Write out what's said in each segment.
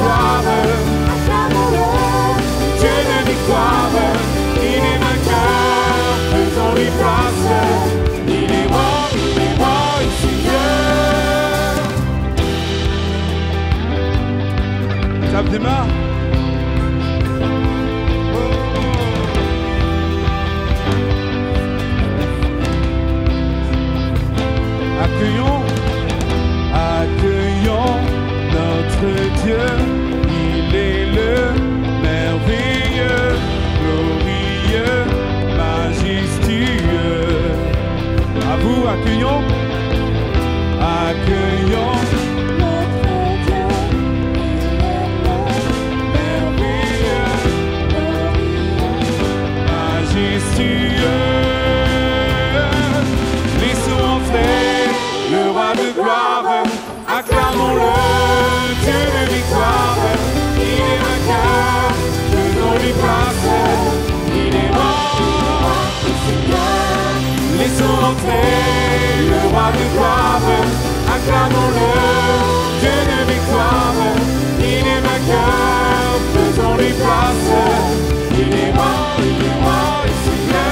victoire, acclamons-le. Dieu de victoire, il est vainqueur, faisons-lui place. Il est roi, Seigneur. Tape des mains. Accueillons, accueillons notre Dieu, il est le merveilleux, glorieux, majestueux. À vous, accueillons, accueillons notre Dieu, il est le merveilleux, glorieux, majestueux. Laissons entrer le roi de gloire, acclamons-le, Dieu de victoire, il est vainqueur, faisons-lui place, il est roi, Seigneur. Laissons entrer le roi de gloire, acclamons-le, Dieu de victoire, il est vainqueur, faisons-lui place, il est roi, Seigneur.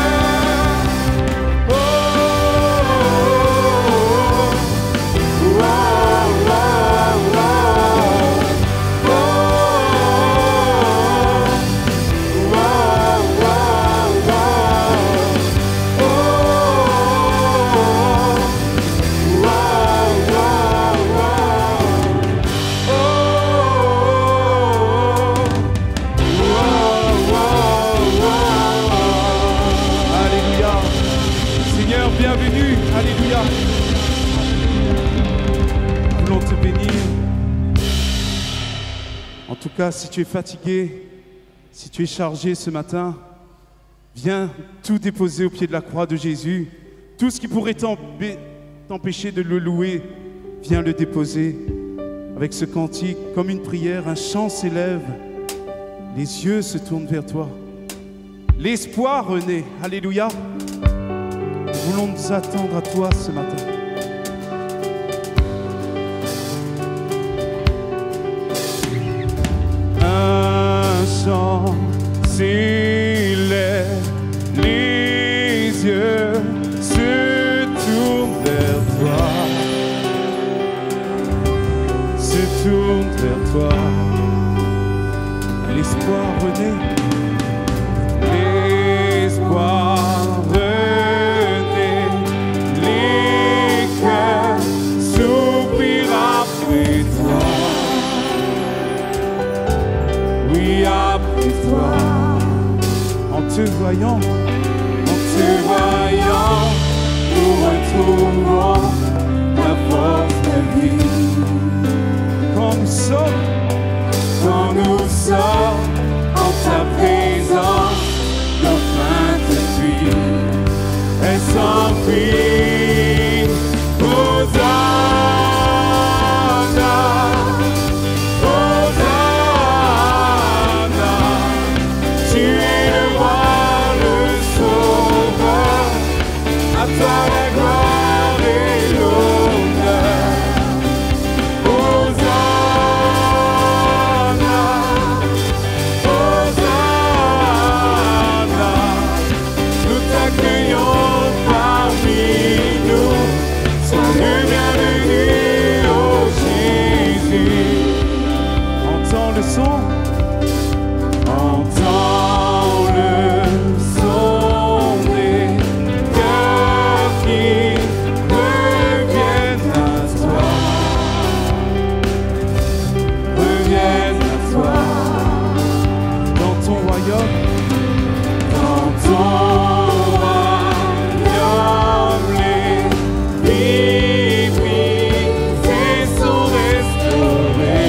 Bienvenue, alléluia. Nous voulons te bénir. En tout cas, si tu es fatigué, si tu es chargé ce matin, viens tout déposer au pied de la croix de Jésus. Tout ce qui pourrait t'empêcher de le louer, viens le déposer. Avec ce cantique, comme une prière, un chant s'élève. Les yeux se tournent vers toi. L'espoir renaît, alléluia. Nous voulons nous attendre à toi ce matin. Un chant s'élève, les yeux se tournent vers toi, se tournent vers toi. L'espoir renaît, l'espoir renaît, les cœurs soupirent après toi. Oui, après toi. En te voyant, nous retrouvons la force de vie. Quand nous sommes en ta présence, nos craintes fuient, elles s'enfuient. Hosanna, Hosanna, tu es le roi, le sauveur, à toi la gloire et l'honneur. Hosanna, Hosanna, nous t'accueillons parmi nous. Sois le bienvenu, oh Jésus. Entends le son, entends le son des cœurs qui reviennent à toi, reviennent à toi. Dans ton royaume, les vies brisées sont restaurées.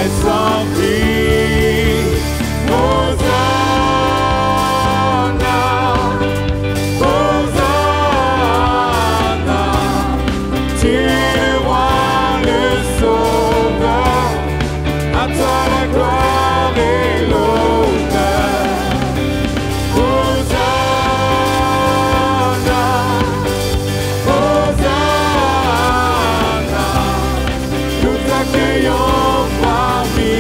est sans prix. Hosanna, Hosanna, tu es le roi, le sauveur, à toi la gloire et l'honneur. Hosanna, Hosanna, nous t'accueillons parmi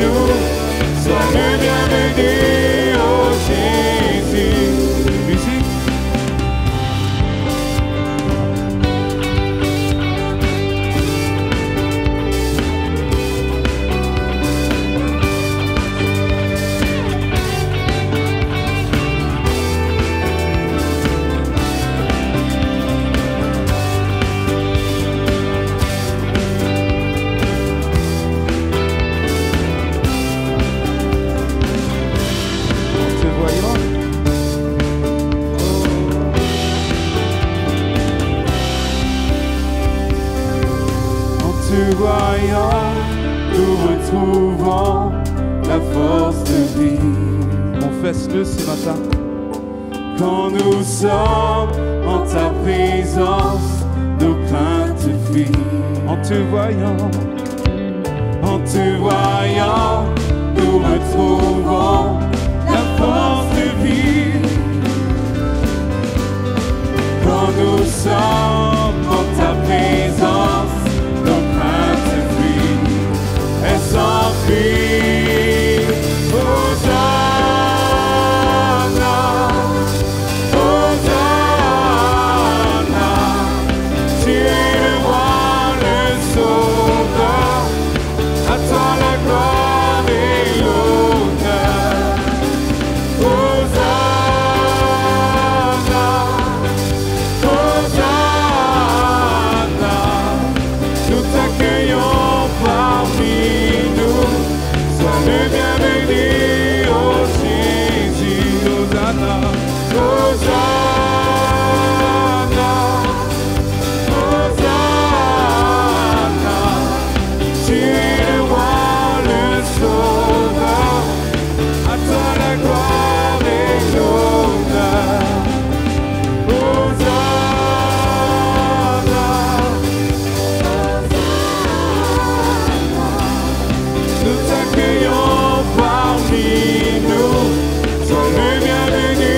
nous, sois le bienvenu, oh Jésus. Musique. Voyant, nous retrouvons la force de vie. Confesse-le ce matin. Quand nous sommes en ta présence, nos craintes fuient. En te voyant, nous retrouvons la force de vie. Quand nous sommes en ta présence, sans prix. Hosanna, Hosanna, tu es le roi, le sauveur, à toi la gloire et l'honneur. Hosanna, Hosanna, nous t'accueillons parmi nous, sois le bienvenu, oh Jésus. Hosanna, Hosanna, Hosanna, tu es le roi, le sauveur, à toi la gloire et l'honneur. Hosanna, nous t'accueillons parmi nous, sois le bienvenu,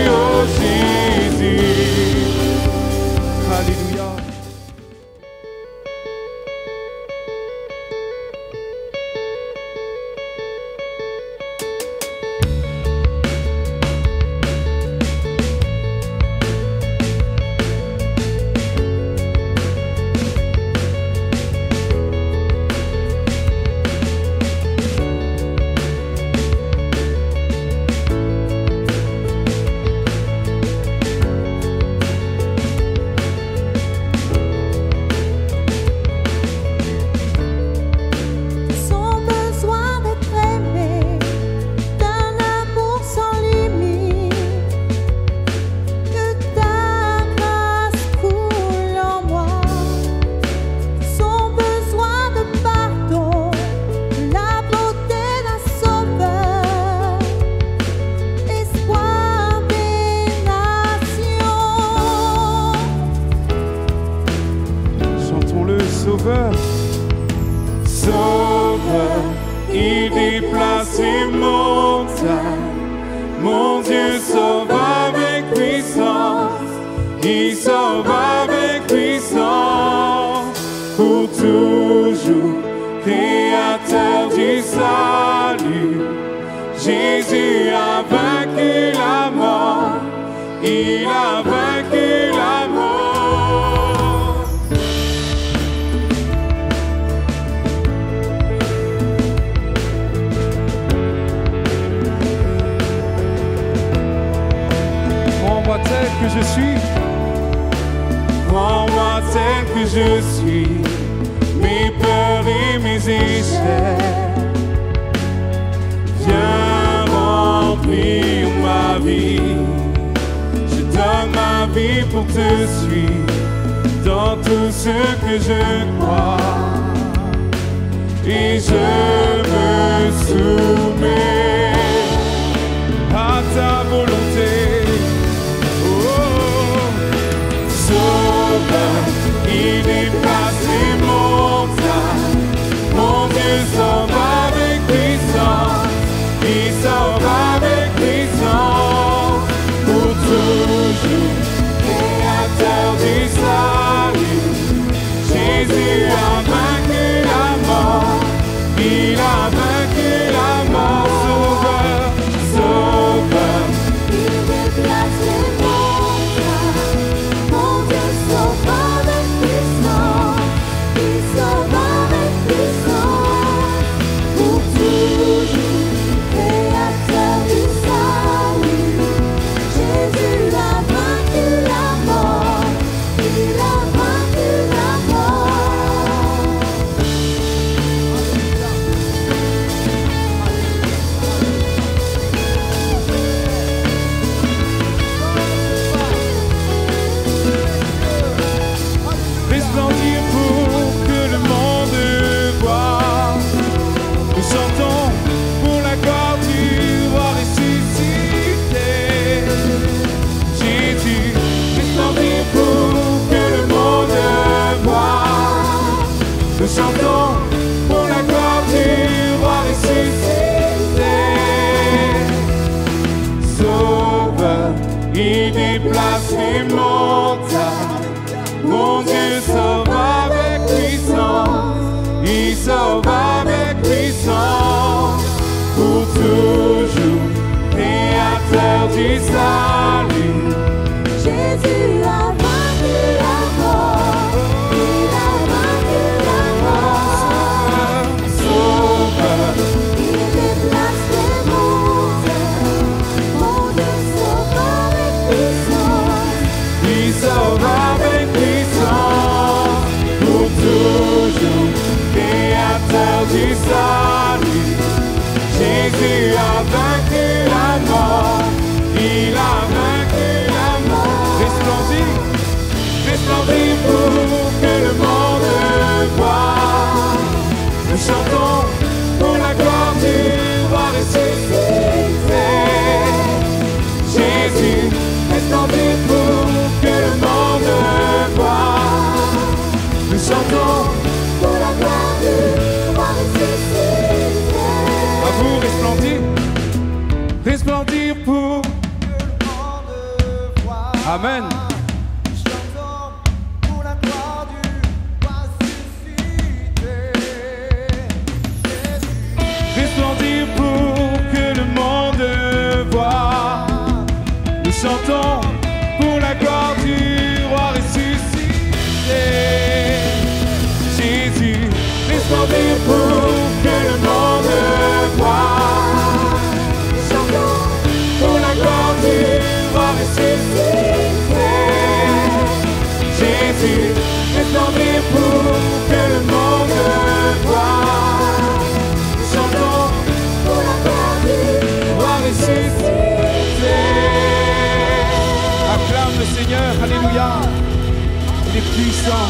oh Jésus. Alléluia. Sauveur, il déplace les montagnes. Mon Dieu sauve avec puissance, il sauve avec puissance. Pour toujours, créateur du salut, Jésus a vaincu la mort, il a vaincu la mort. Prends-moi tel que je suis, prends-moi tel que je suis, mes peurs et mes échecs. Viens remplir ma vie, je donne ma vie pour te suivre dans tout ce que je crois. et je me soumets à ta volonté. Oh, Sauveur, il déplace les montagnes, mon Dieu sauve avec puissance, il sauve avec puissance, pour toujours, créateur du salut. Jésus a vaincu la mort, il a vaincu la mort. Sauveur, Sauveur, Il déplace les montagnes, mon Dieu sauve avec puissance, il sauve avec puissance, pour toujours, créateur du salut. Jésus a vaincu la mort, il a vaincu la mort. resplendir pour que le monde voit. Nous chantons pour la gloire du roi ressuscité. Jésus, resplendir pour que le monde voit. Nous chantons pour la gloire du roi ressuscité. Sauveur, il déplace les montagnes. Mon Dieu sauve avec puissance, il sauve avec puissance, pour toujours, créateur du salut. Jésus a vaincu la mort, il a vaincu la mort. Sauveur, Il déplace les montagnes, mon Dieu sauve avec puissance. il sauve avec puissance, pour toujours, créateur du salut. Jésus a vaincu la mort, il a vaincu la mort. Resplendir, resplendir pour que le monde voit. Nous chantons pour la gloire du roi ressuscité. Jésus, resplendir pour que le monde voit. Nous chantons Pour la gloire du roi ressuscité. à vous resplendir, resplendir pour. Amen. Chantons pour la gloire du roi ressuscité. Jésus, Resplendir pour que le monde voit. Nous chantons pour la gloire du roi ressuscité. Jésus, resplendir pour que le monde voit. Nous chantons pour la gloire du roi ressuscité. Jésus, resplendir pour que le monde voit. Nous chantons Pour la gloire du roi ressuscité. Acclame le Seigneur, alléluia. Il est puissant,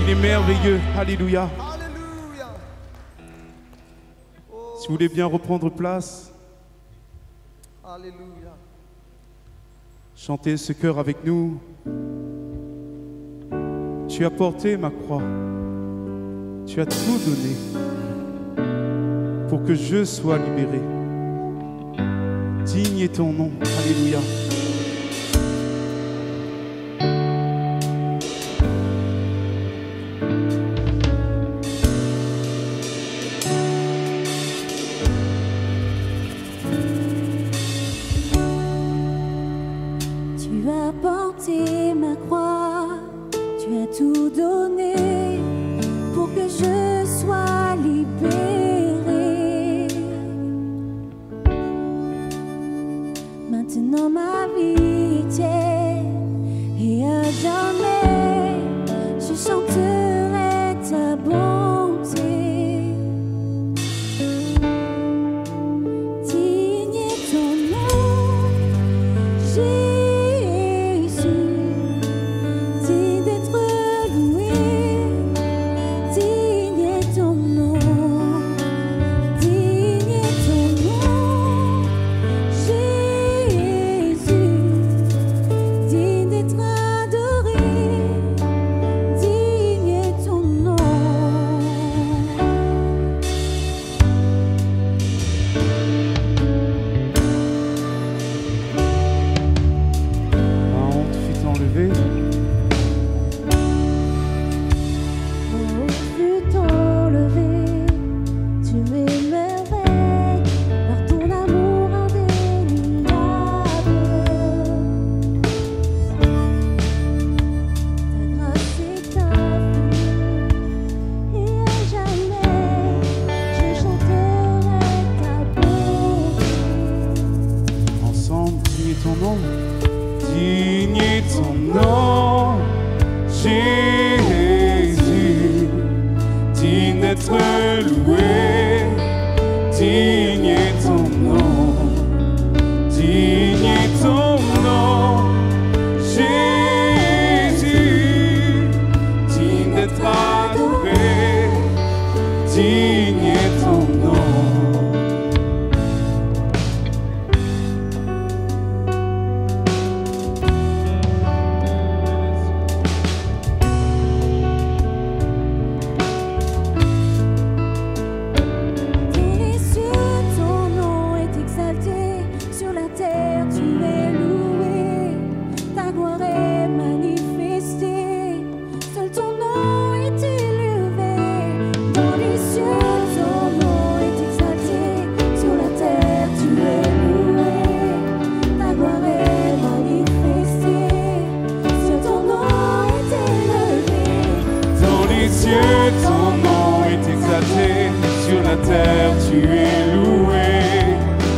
il est merveilleux, alléluia. alléluia. Si vous voulez bien reprendre place, Alléluia. chantez ce cœur avec nous. Tu as porté ma croix, tu as tout donné pour que je sois libéré. Digne est ton nom, alléluia. Tu as porté ma croix, tu as tout donné pour que je sois libéré. Maintenant ma terre tu es loué,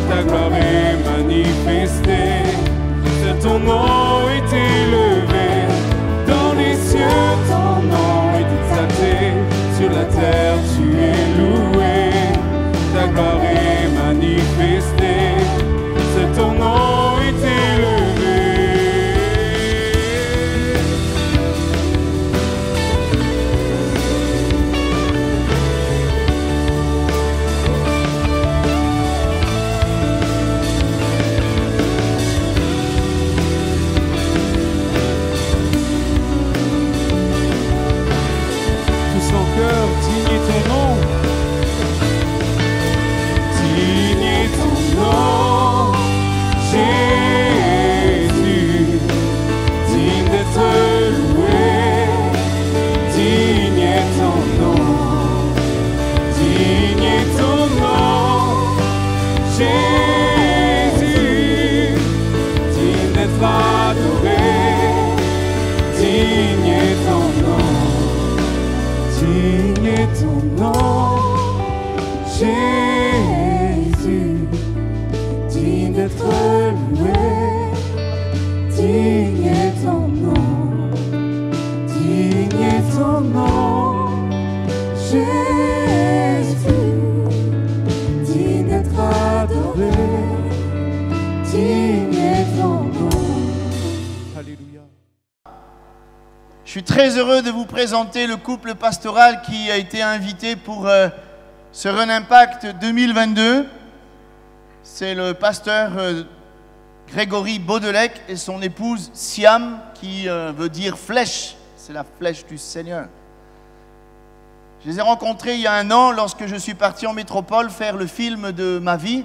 ta gloire est manifestée, seul ton nom est élevé, dans les cieux ton nom est exalté, sur la terre tu es loué, ta gloire est manifestée, seul ton nom est élevé. Digne est ton nom, digne est ton nom, Jésus, digne d'être loué, digne est ton nom, digne est ton nom, Jésus, digne d'être adoré, digne est ton nom. Digne est ton nom, Jésus, digne d'être loué, digne est ton nom, digne est ton nom, Jésus, digne d'être adoré, digne est ton nom. Alléluia. Je suis très heureux de vous présenter le couple pastoral qui a été invité pour ce Run Impact 2022. C'est le pasteur Grégory Baudelec et son épouse Siam, qui veut dire flèche. C'est la flèche du Seigneur. Je les ai rencontrés il y a 1 an lorsque je suis parti en métropole faire le film de ma vie.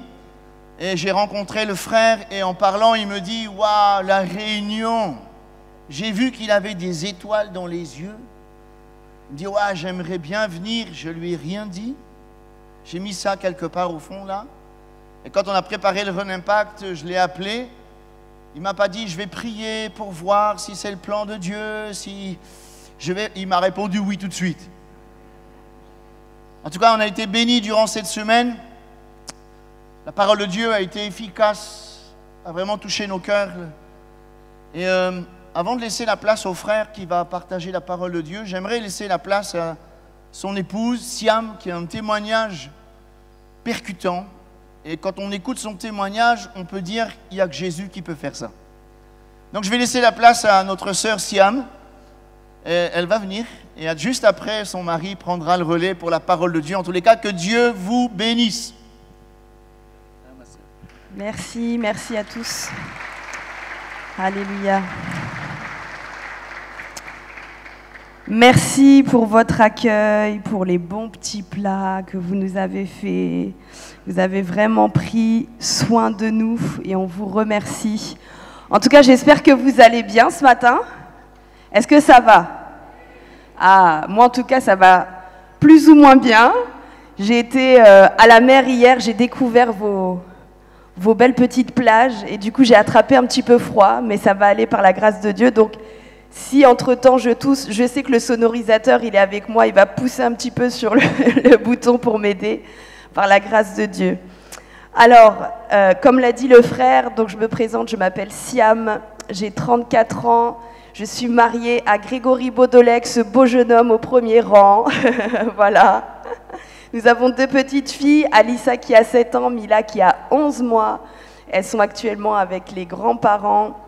Et j'ai rencontré le frère et en parlant, il me dit « Waouh, la Réunion !» J'ai vu qu'il avait des étoiles dans les yeux. Il me dit, ouais, j'aimerais bien venir. Je lui ai rien dit. J'ai mis ça quelque part au fond là. Et quand on a préparé le Run Impact, je l'ai appelé. Il m'a pas dit, je vais prier pour voir si c'est le plan de Dieu, si je vais. Il m'a répondu oui tout de suite. En tout cas, on a été bénis durant cette semaine. La parole de Dieu a été efficace, a vraiment touché nos cœurs. Et avant de laisser la place au frère qui va partager la parole de Dieu, j'aimerais laisser la place à son épouse, Siam, qui a un témoignage percutant. Et quand on écoute son témoignage, on peut dire qu'il n'y a que Jésus qui peut faire ça. Donc je vais laisser la place à notre sœur Siam. Et elle va venir. Et juste après, son mari prendra le relais pour la parole de Dieu. En tous les cas, que Dieu vous bénisse. Merci, merci à tous. Alléluia. Merci pour votre accueil, pour les bons petits plats que vous nous avez faits. Vous avez vraiment pris soin de nous et on vous remercie. En tout cas, j'espère que vous allez bien ce matin. Est-ce que ça va? Ah, moi en tout cas, ça va plus ou moins bien. J'ai été à la mer hier, j'ai découvert vos belles petites plages et du coup, j'ai attrapé un petit peu froid, mais ça va aller par la grâce de Dieu. Donc, si entre-temps je tousse, je sais que le sonorisateur, il est avec moi, il va pousser un petit peu sur le bouton pour m'aider, par la grâce de Dieu. Alors, comme l'a dit le frère, donc je me présente, je m'appelle Siam, j'ai 34 ans, je suis mariée à Grégory Baudelec, ce beau jeune homme au premier rang, voilà. Nous avons 2 petites filles, Alissa qui a 7 ans, Mila qui a 11 mois, elles sont actuellement avec les grands-parents.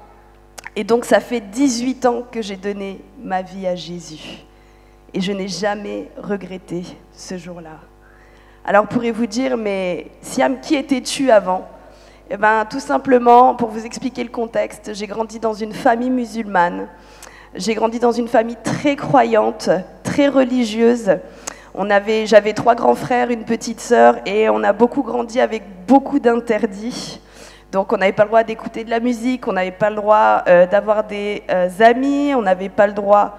Et donc, ça fait 18 ans que j'ai donné ma vie à Jésus. Et je n'ai jamais regretté ce jour-là. Alors, pourrez-vous dire, mais Siam, qui étais-tu avant? Eh bien, tout simplement, pour vous expliquer le contexte, j'ai grandi dans une famille musulmane. J'ai grandi dans une famille très croyante, très religieuse. J'avais 3 grands frères, une petite sœur, et on a beaucoup grandi avec beaucoup d'interdits. Donc on n'avait pas le droit d'écouter de la musique, on n'avait pas le droit d'avoir des amis, on n'avait pas le droit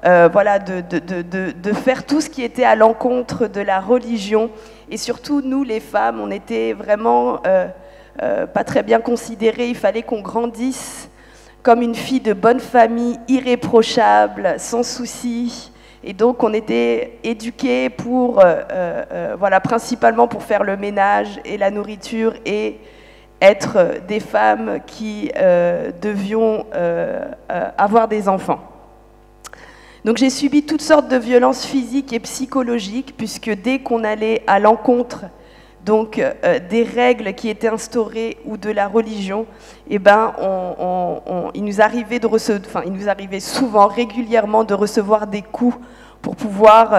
voilà, de faire tout ce qui était à l'encontre de la religion. Et surtout, nous les femmes, on était vraiment pas très bien considérées. Il fallait qu'on grandisse comme une fille de bonne famille, irréprochable, sans soucis. Et donc, on était éduqués pour, voilà, principalement pour faire le ménage et la nourriture et être des femmes qui devions avoir des enfants. Donc j'ai subi toutes sortes de violences physiques et psychologiques, puisque dès qu'on allait à l'encontre donc, des règles qui étaient instaurées ou de la religion, eh ben, il nous arrivait souvent, régulièrement, de recevoir des coups pour pouvoir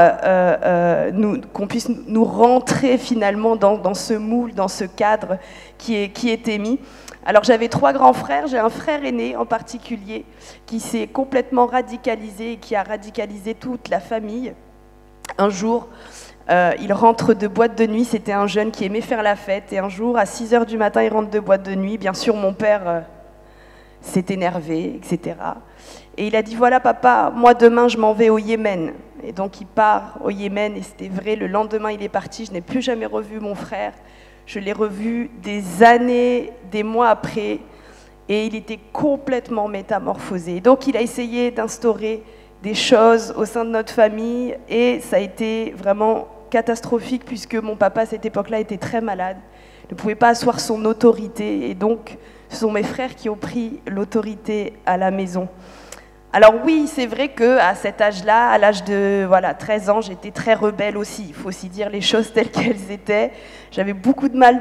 qu'on puisse nous rentrer finalement dans ce moule, dans ce cadre qui était mis. Alors j'avais 3 grands frères, j'ai un frère aîné en particulier qui s'est complètement radicalisé et qui a radicalisé toute la famille. Un jour, il rentre de boîte de nuit, c'était un jeune qui aimait faire la fête, et un jour, à 6 h du matin, il rentre de boîte de nuit. Bien sûr, mon père s'est énervé, etc. Et il a dit, voilà papa, moi demain je m'en vais au Yémen. Et donc il part au Yémen, et c'était vrai, le lendemain il est parti, je n'ai plus jamais revu mon frère. Je l'ai revu des années, des mois après, et il était complètement métamorphosé. Donc il a essayé d'instaurer des choses au sein de notre famille, et ça a été vraiment catastrophique, puisque mon papa à cette époque-là était très malade, ne pouvait pas asseoir son autorité, et donc ce sont mes frères qui ont pris l'autorité à la maison. Alors oui, c'est vrai qu'à cet âge-là, à l'âge de 13 ans, j'étais très rebelle aussi. Il faut aussi dire les choses telles qu'elles étaient. J'avais beaucoup de mal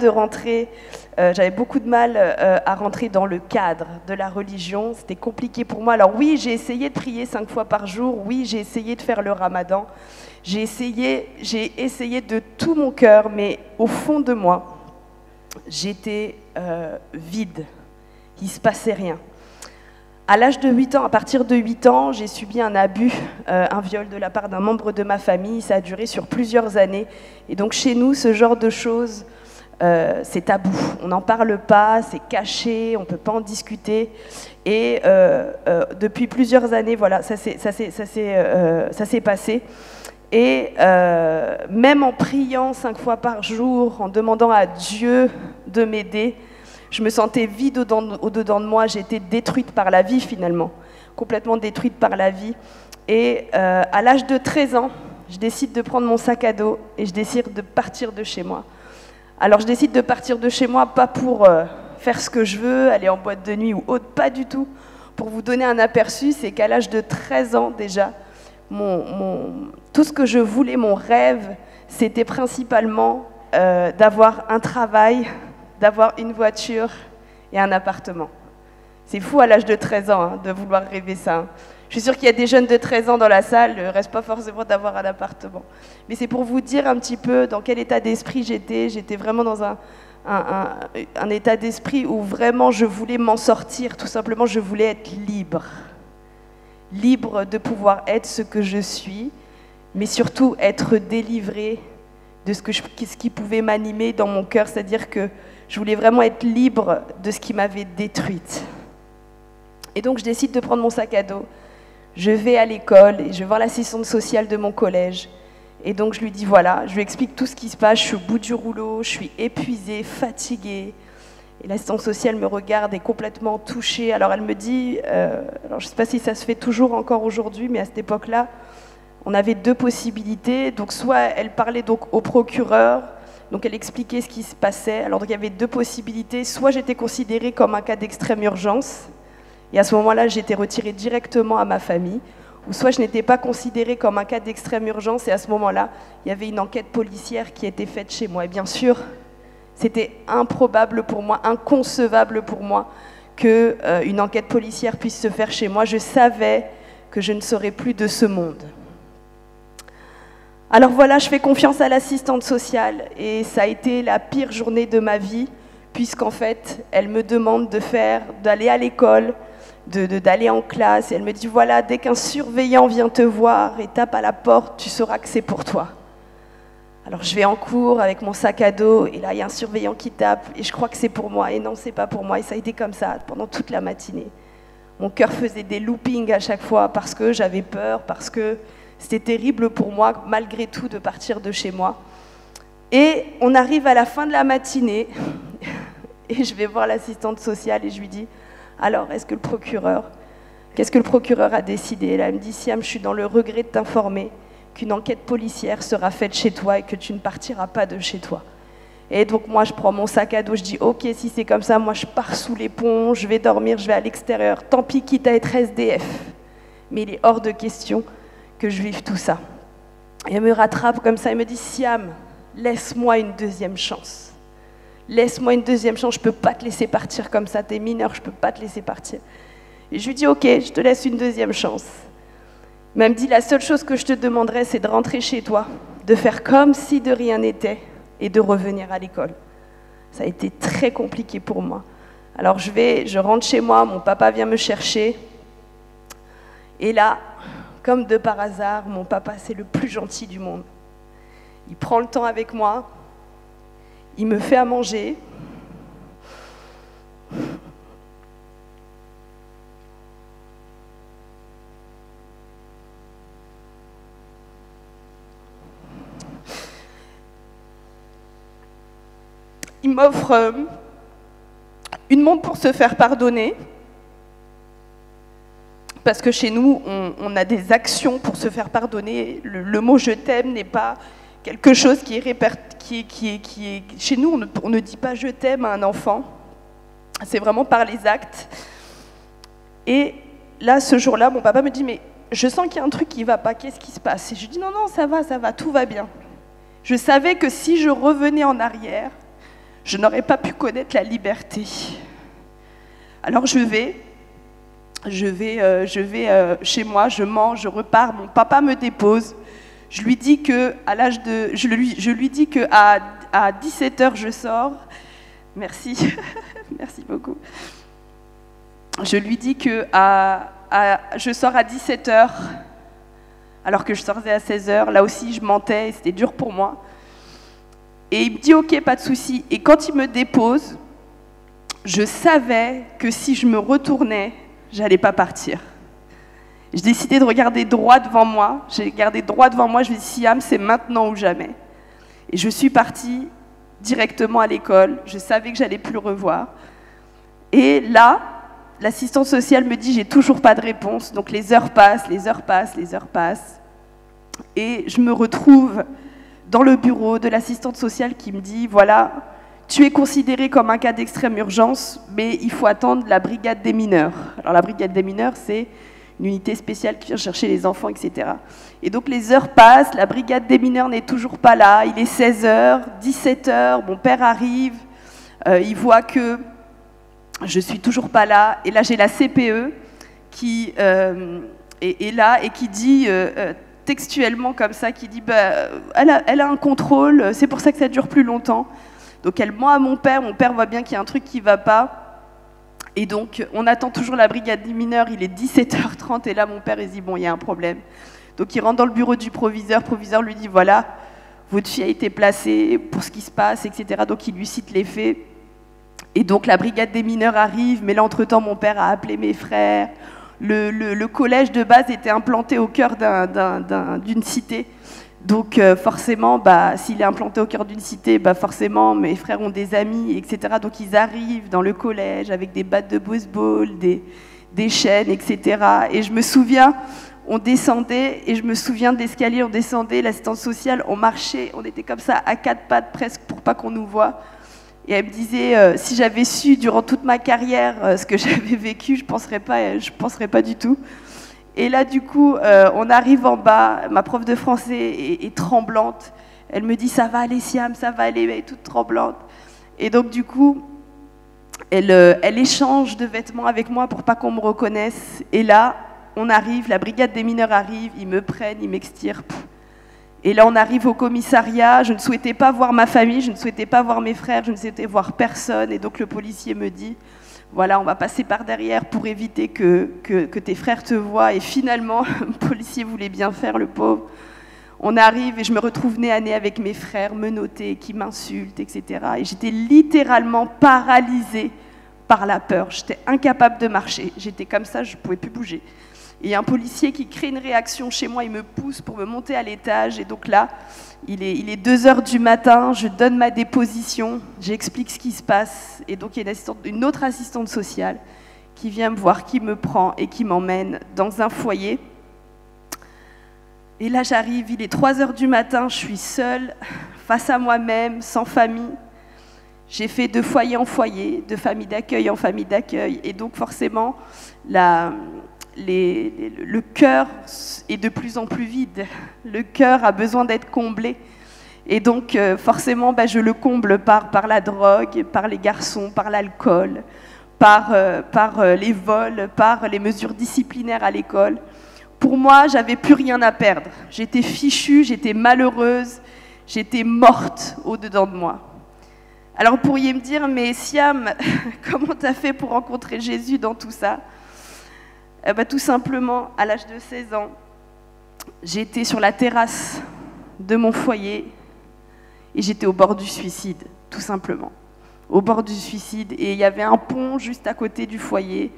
à rentrer dans le cadre de la religion. C'était compliqué pour moi. Alors oui, j'ai essayé de prier 5 fois par jour. Oui, j'ai essayé de faire le ramadan. J'ai essayé de tout mon cœur, mais au fond de moi, j'étais vide. Il ne se passait rien. À l'âge de 8 ans, à partir de 8 ans, j'ai subi un abus, un viol de la part d'un membre de ma famille. Ça a duré sur plusieurs années. Et donc chez nous, ce genre de choses, c'est tabou. On n'en parle pas, c'est caché, on ne peut pas en discuter. Et depuis plusieurs années, voilà, ça s'est passé. Et même en priant 5 fois par jour, en demandant à Dieu de m'aider, je me sentais vide au-dedans de moi, j'étais détruite par la vie finalement, complètement détruite par la vie. Et à l'âge de 13 ans, je décide de prendre mon sac à dos et je décide de partir de chez moi. Alors je décide de partir de chez moi, pas pour faire ce que je veux, aller en boîte de nuit ou autre, pas du tout. Pour vous donner un aperçu, c'est qu'à l'âge de 13 ans déjà, tout ce que je voulais, mon rêve, c'était principalement d'avoir un travail, d'avoir une voiture et un appartement. C'est fou à l'âge de 13 ans de vouloir rêver ça. Je suis sûre qu'il y a des jeunes de 13 ans dans la salle, il ne reste pas forcément d'avoir un appartement. Mais c'est pour vous dire un petit peu dans quel état d'esprit j'étais. J'étais vraiment dans un état d'esprit où vraiment je voulais m'en sortir. Tout simplement, je voulais être libre. Libre de pouvoir être ce que je suis, mais surtout être délivrée de ce qui pouvait m'animer dans mon cœur, c'est-à-dire que je voulais vraiment être libre de ce qui m'avait détruite. Et donc je décide de prendre mon sac à dos, je vais à l'école et je vais voir l'assistante sociale de mon collège. Et donc je lui dis voilà, je lui explique tout ce qui se passe, je suis au bout du rouleau, je suis épuisée, fatiguée. Et l'assistante sociale me regarde et est complètement touchée. Alors elle me dit, alors je ne sais pas si ça se fait toujours encore aujourd'hui, mais à cette époque-là, on avait 2 possibilités. Donc soit elle parlait donc au procureur, donc elle expliquait ce qui se passait. Alors donc, il y avait 2 possibilités. Soit j'étais considérée comme un cas d'extrême urgence, et à ce moment-là, j'étais retirée directement à ma famille. Ou soit je n'étais pas considérée comme un cas d'extrême urgence, et à ce moment-là, il y avait une enquête policière qui était faite chez moi. Et bien sûr, c'était improbable pour moi, inconcevable pour moi, qu'une enquête policière puisse se faire chez moi. Je savais que je ne serais plus de ce monde. Alors voilà, je fais confiance à l'assistante sociale et ça a été la pire journée de ma vie, puisqu'en fait, elle me demande d'aller à l'école, d'aller en classe, et elle me dit voilà, dès qu'un surveillant vient te voir et tape à la porte, tu sauras que c'est pour toi. Alors je vais en cours avec mon sac à dos, et là il y a un surveillant qui tape, et je crois que c'est pour moi, et non, c'est pas pour moi, et ça a été comme ça pendant toute la matinée. Mon cœur faisait des loopings à chaque fois, parce que j'avais peur, parce que c'était terrible pour moi, malgré tout, de partir de chez moi. Et on arrive à la fin de la matinée, et je vais voir l'assistante sociale, et je lui dis « Alors, est-ce que le procureur qu'est-ce que le procureur a décidé? Et là, elle me dit, Siam, je suis dans le regret de t'informer qu'une enquête policière sera faite chez toi et que tu ne partiras pas de chez toi. Et donc moi, je prends mon sac à dos, je dis, ok, si c'est comme ça, moi je pars sous les ponts, je vais dormir, je vais à l'extérieur, tant pis quitte à être SDF. Mais il est hors de question que je vive tout ça. Et elle me rattrape comme ça, elle me dit, Siam, laisse-moi une deuxième chance. Laisse-moi une deuxième chance, je ne peux pas te laisser partir comme ça, t'es mineur, je ne peux pas te laisser partir. Et je lui dis, ok, je te laisse une deuxième chance. Mais elle me dit, la seule chose que je te demanderais, c'est de rentrer chez toi, de faire comme si de rien n'était et de revenir à l'école. Ça a été très compliqué pour moi. Alors je rentre chez moi, mon papa vient me chercher. Et là, comme de par hasard, mon papa, c'est le plus gentil du monde. Il prend le temps avec moi, il me fait à manger. Il m'offre une montre pour se faire pardonner, parce que chez nous, on a des actions pour se faire pardonner. Le mot « je t'aime » n'est pas quelque chose qui est chez nous, on ne dit pas « je t'aime » à un enfant. C'est vraiment par les actes. Et là, ce jour-là, mon papa me dit « mais je sens qu'il y a un truc qui ne va pas, qu'est-ce qui se passe ?» Et je dis « non, non, ça va, tout va bien. » Je savais que si je revenais en arrière, je n'aurais pas pu connaître la liberté. Alors je vais chez moi, je mange, je repars, mon papa me dépose. Je lui dis que je lui dis que à 17h je sors. Merci, merci beaucoup. Je lui dis que je sors à 17h, alors que je sortais à 16h. Là aussi, je mentais et c'était dur pour moi. Et il me dit « ok, pas de souci ». Et quand il me dépose, je savais que si je me retournais, j'allais pas partir. J'ai décidé de regarder droit devant moi. J'ai regardé droit devant moi, je me suis dit « Siam, c'est maintenant ou jamais ». Et je suis partie directement à l'école. Je savais que j'allais plus le revoir. Et là, l'assistante sociale me dit « j'ai toujours pas de réponse ». Donc les heures passent, les heures passent, les heures passent. Et je me retrouve dans le bureau de l'assistante sociale qui me dit « voilà, tu es considéré comme un cas d'extrême urgence, mais il faut attendre la brigade des mineurs ». Alors la brigade des mineurs, c'est une unité spéciale qui vient chercher les enfants, etc. Et donc les heures passent, la brigade des mineurs n'est toujours pas là, il est 16h, 17h, mon père arrive, il voit que je suis toujours pas là, et là j'ai la CPE qui est là et qui dit textuellement comme ça, qui dit elle a un contrôle, c'est pour ça que ça dure plus longtemps. Donc elle ment à mon père voit bien qu'il y a un truc qui ne va pas. Et donc on attend toujours la brigade des mineurs, il est 17h30 et là mon père il dit bon il y a un problème. Donc il rentre dans le bureau du proviseur, le proviseur lui dit voilà, votre fille a été placée pour ce qui se passe, etc. Donc il lui cite les faits. Et donc la brigade des mineurs arrive, mais là entre-temps mon père a appelé mes frères. Le collège de base était implanté au cœur d'une cité. Donc forcément, s'il est implanté au cœur d'une cité, forcément mes frères ont des amis, etc. Donc ils arrivent dans le collège avec des battes de baseball, des chaînes, etc. Et je me souviens, on descendait, et je me souviens d'escalier, on descendait, l'assistante sociale, on marchait, on était comme ça à quatre pattes presque pour pas qu'on nous voie. Et elle me disait, si j'avais su durant toute ma carrière ce que j'avais vécu, je penserais pas du tout. Et là, du coup, on arrive en bas, ma prof de français est tremblante. Elle me dit, ça va aller, Siam, ça va aller, elle est toute tremblante. Et donc, du coup, elle échange de vêtements avec moi pour pas qu'on me reconnaisse. Et là, on arrive, la brigade des mineurs arrive, ils me prennent, ils m'extirpent. Et là, on arrive au commissariat, je ne souhaitais pas voir ma famille, je ne souhaitais pas voir mes frères, je ne souhaitais voir personne. Et donc le policier me dit, voilà, on va passer par derrière pour éviter que tes frères te voient. Et finalement, le policier voulait bien faire, le pauvre. On arrive et je me retrouve nez à nez avec mes frères menottés, qui m'insultent, etc. Et j'étais littéralement paralysée par la peur. J'étais incapable de marcher. J'étais comme ça, je ne pouvais plus bouger. Et il y a un policier qui crée une réaction chez moi, il me pousse pour me monter à l'étage. Et donc là, il est 2h du matin, je donne ma déposition, j'explique ce qui se passe. Et donc il y a une autre assistante sociale qui vient me voir, qui me prend et qui m'emmène dans un foyer. Et là, j'arrive, il est 3 heures du matin, je suis seule, face à moi-même, sans famille. J'ai fait de foyer en foyer, de famille d'accueil en famille d'accueil. Et donc, forcément, le cœur est de plus en plus vide. Le cœur a besoin d'être comblé. Et donc, forcément, je le comble par la drogue, par les garçons, par l'alcool, par les vols, par les mesures disciplinaires à l'école. Pour moi, j'avais plus rien à perdre. J'étais fichue, j'étais malheureuse, j'étais morte au-dedans de moi. Alors vous pourriez me dire, mais Siam, comment tu as fait pour rencontrer Jésus dans tout ça? Tout simplement, à l'âge de 16 ans, j'étais sur la terrasse de mon foyer et j'étais au bord du suicide, tout simplement. Au bord du suicide, et il y avait un pont juste à côté du foyer.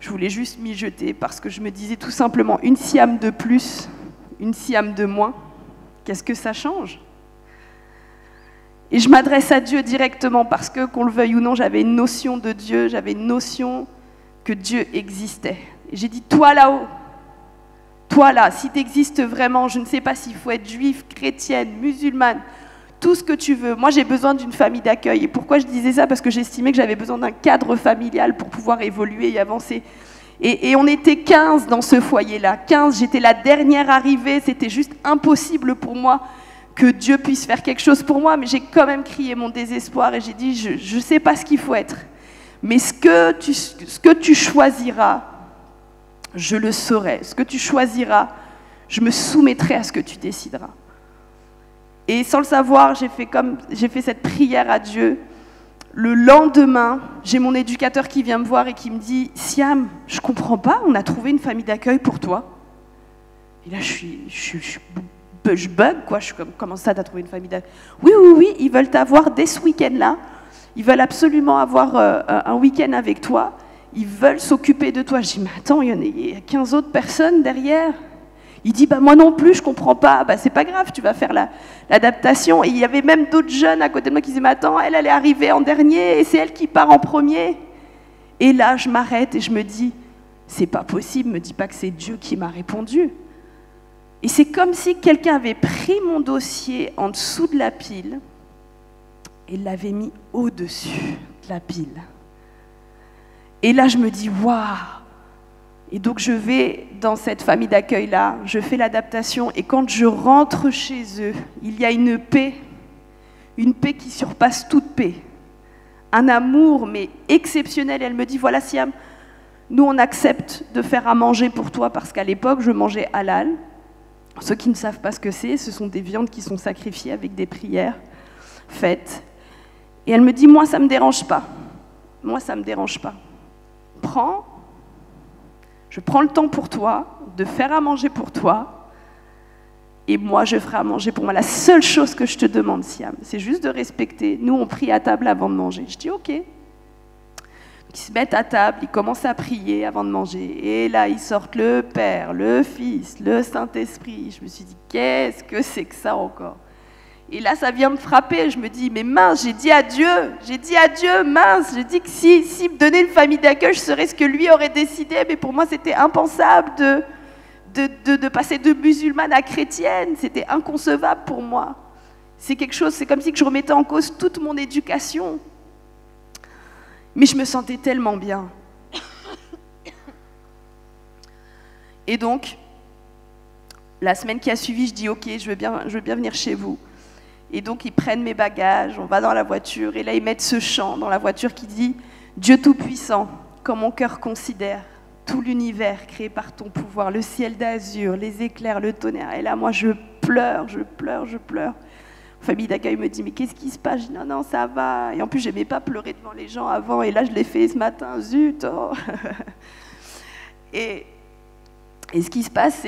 Je voulais juste m'y jeter parce que je me disais tout simplement, une Siam de plus, une Siam de moins, qu'est-ce que ça change? Et je m'adresse à Dieu directement parce que, qu'on le veuille ou non, j'avais une notion de Dieu, j'avais une notion que Dieu existait. Et j'ai dit, toi là-haut, toi là, si tu existes vraiment, je ne sais pas s'il faut être juif, chrétienne, musulmane, tout ce que tu veux. Moi, j'ai besoin d'une famille d'accueil. Et pourquoi je disais ça? Parce que j'estimais que j'avais besoin d'un cadre familial pour pouvoir évoluer et avancer. Et on était 15 dans ce foyer-là. 15, j'étais la dernière arrivée. C'était juste impossible pour moi que Dieu puisse faire quelque chose pour moi. Mais j'ai quand même crié mon désespoir et j'ai dit, je ne sais pas ce qu'il faut être. Mais ce que tu choisiras, je le saurai. Ce que tu choisiras, je me soumettrai à ce que tu décideras. Et sans le savoir, j'ai fait cette prière à Dieu. Le lendemain, j'ai mon éducateur qui vient me voir et qui me dit « Siam, je comprends pas, on a trouvé une famille d'accueil pour toi. » Et là, je bug, quoi. Je suis comme « Comment ça, t'as trouvé une famille d'accueil ?»« Oui, ils veulent t'avoir dès ce week-end-là. Ils veulent absolument avoir un week-end avec toi. Ils veulent s'occuper de toi. » Je dis « Mais attends, il y a 15 autres personnes derrière. » Il dit, moi non plus, je comprends pas. C'est pas grave, tu vas faire l'adaptation. Et il y avait même d'autres jeunes à côté de moi qui disaient, mais attends, elle est arrivée en dernier et c'est elle qui part en premier. Et là, je m'arrête et je me dis, c'est pas possible, me dis pas que c'est Dieu qui m'a répondu. Et c'est comme si quelqu'un avait pris mon dossier en dessous de la pile et l'avait mis au-dessus de la pile. Et là, je me dis, waouh! Et donc je vais dans cette famille d'accueil-là, je fais l'adaptation et quand je rentre chez eux, il y a une paix qui surpasse toute paix. Un amour, mais exceptionnel. Elle me dit, voilà Siam, nous on accepte de faire à manger pour toi parce qu'à l'époque je mangeais halal. Ceux qui ne savent pas ce que c'est, ce sont des viandes qui sont sacrifiées avec des prières faites. Et elle me dit, moi ça ne me dérange pas. Moi ça ne me dérange pas. Je prends le temps pour toi, de faire à manger pour toi, et moi, je ferai à manger pour moi. La seule chose que je te demande, Siam, c'est juste de respecter. Nous, on prie à table avant de manger. Je dis, OK. Ils se mettent à table, ils commencent à prier avant de manger. Et là, ils sortent le Père, le Fils, le Saint-Esprit. Je me suis dit, qu'est-ce que c'est que ça encore? Et là, ça vient me frapper. Je me dis, mais mince, j'ai dit à Dieu, mince. J'ai dit que si me donnait une famille d'accueil, je serais ce que lui aurait décidé. Mais pour moi, c'était impensable de passer de musulmane à chrétienne. C'était inconcevable pour moi. C'est quelque chose, c'est comme si que je remettais en cause toute mon éducation. Mais je me sentais tellement bien. Et donc, la semaine qui a suivi, je dis, OK, je veux bien venir chez vous. Et donc, ils prennent mes bagages, on va dans la voiture, et là, ils mettent ce chant dans la voiture qui dit « Dieu Tout-Puissant, quand mon cœur considère tout l'univers créé par ton pouvoir, le ciel d'azur, les éclairs, le tonnerre. » Et là, moi, je pleure. La famille d'accueil me dit « Mais qu'est-ce qui se passe ?» Je dis « Non, ça va. » Et en plus, je n'aimais pas pleurer devant les gens avant, et là, je l'ai fait ce matin, zut oh. Et ce qui se passe,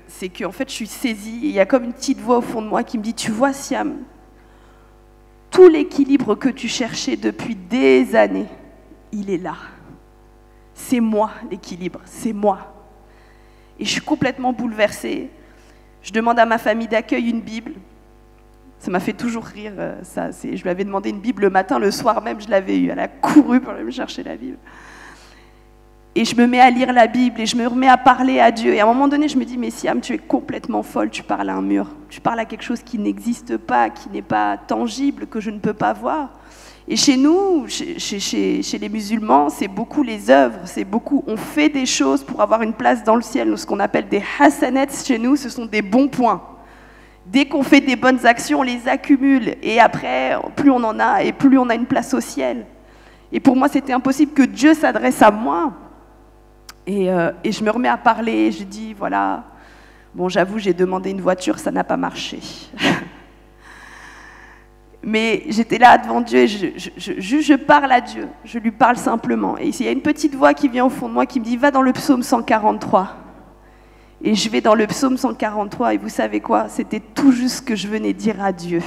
c'est que en fait, je suis saisie. Et il y a comme une petite voix au fond de moi qui me dit, tu vois, Siam, tout l'équilibre que tu cherchais depuis des années, il est là. C'est moi, l'équilibre, c'est moi. Et je suis complètement bouleversée. Je demande à ma famille d'accueil une Bible. Ça m'a fait toujours rire, ça. Je lui avais demandé une Bible le matin, le soir même, je l'avais eue. Elle a couru pour aller me chercher la Bible. Et je me mets à lire la Bible et je me remets à parler à Dieu. Et à un moment donné, je me dis, mais Siam, tu es complètement folle, tu parles à un mur. Tu parles à quelque chose qui n'existe pas, qui n'est pas tangible, que je ne peux pas voir. Et chez nous, chez les musulmans, c'est beaucoup les œuvres, c'est beaucoup, on fait des choses pour avoir une place dans le ciel. Ce qu'on appelle des hasanats chez nous, ce sont des bons points. Dès qu'on fait des bonnes actions, on les accumule. Et après, plus on en a, et plus on a une place au ciel. Et pour moi, c'était impossible que Dieu s'adresse à moi. Et je me remets à parler, je dis, voilà, bon, j'avoue, j'ai demandé une voiture, ça n'a pas marché. Mais j'étais là devant Dieu et je parle à Dieu, je lui parle simplement. Et il y a une petite voix qui vient au fond de moi qui me dit, va dans le psaume 143. Et je vais dans le psaume 143 et vous savez quoi? C'était tout juste ce que je venais dire à Dieu.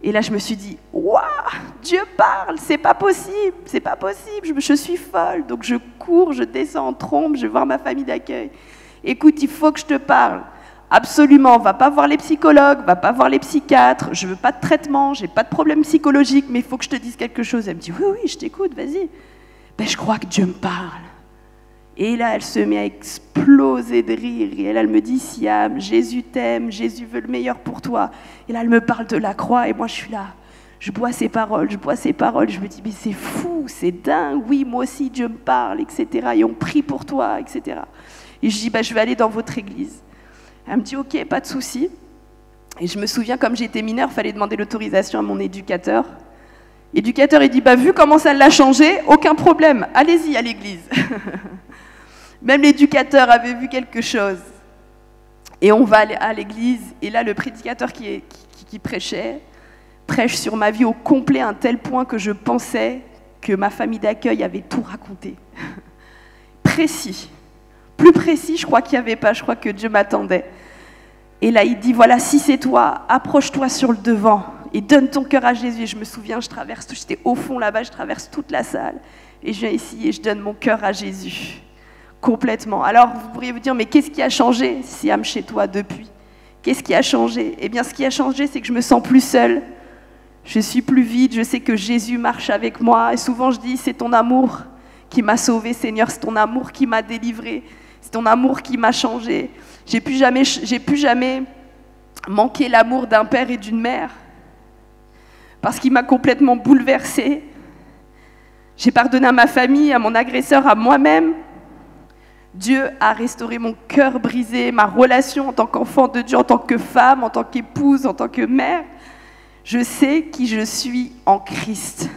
Et là, je me suis dit, waouh, Dieu parle, c'est pas possible, je suis folle. Donc je cours, je descends en trombe, je vais voir ma famille d'accueil. Écoute, il faut que je te parle. Absolument, va pas voir les psychologues, va pas voir les psychiatres, je veux pas de traitement, j'ai pas de problème psychologique, mais il faut que je te dise quelque chose. Elle me dit, oui, je t'écoute, vas-y. Ben, je crois que Dieu me parle. Et là, elle se met à exploser de rire. Et elle me dit, Siam, Jésus t'aime, Jésus veut le meilleur pour toi. Et là, elle me parle de la croix et moi, je suis là. Je bois ses paroles. Je me dis, mais c'est fou, c'est dingue. Oui, moi aussi, Dieu me parle, etc. Et on prie pour toi, etc. Et je dis, ben, je vais aller dans votre église. Elle me dit, ok, pas de souci. Et je me souviens, comme j'étais mineure, il fallait demander l'autorisation à mon éducateur. L'éducateur, il dit, bah, vu comment ça l'a changé, aucun problème, allez-y à l'église. Même l'éducateur avait vu quelque chose. Et on va aller à l'église, et là, le prédicateur qui prêche sur ma vie au complet à un tel point que je pensais que ma famille d'accueil avait tout raconté. Précis. Plus précis, je crois qu'il n'y avait pas, je crois que Dieu m'attendait. Et là, il dit, voilà, si c'est toi, approche-toi sur le devant et donne ton cœur à Jésus. Et je me souviens, j'étais au fond là-bas, je traverse toute la salle. Et je viens ici et je donne mon cœur à Jésus. Complètement. Alors, vous pourriez vous dire, mais qu'est-ce qui a changé, Siam, chez toi depuis? Qu'est-ce qui a changé? Eh bien, ce qui a changé, c'est que je me sens plus seule. Je suis plus vide, je sais que Jésus marche avec moi. Et souvent, je dis, c'est ton amour qui m'a sauvée, Seigneur, c'est ton amour qui m'a délivrée. C'est ton amour qui m'a changé. J'ai plus jamais manqué l'amour d'un père et d'une mère. Parce qu'il m'a complètement bouleversée. J'ai pardonné à ma famille, à mon agresseur, à moi-même. Dieu a restauré mon cœur brisé, ma relation en tant qu'enfant de Dieu, en tant que femme, en tant qu'épouse, en tant que mère. Je sais qui je suis en Christ.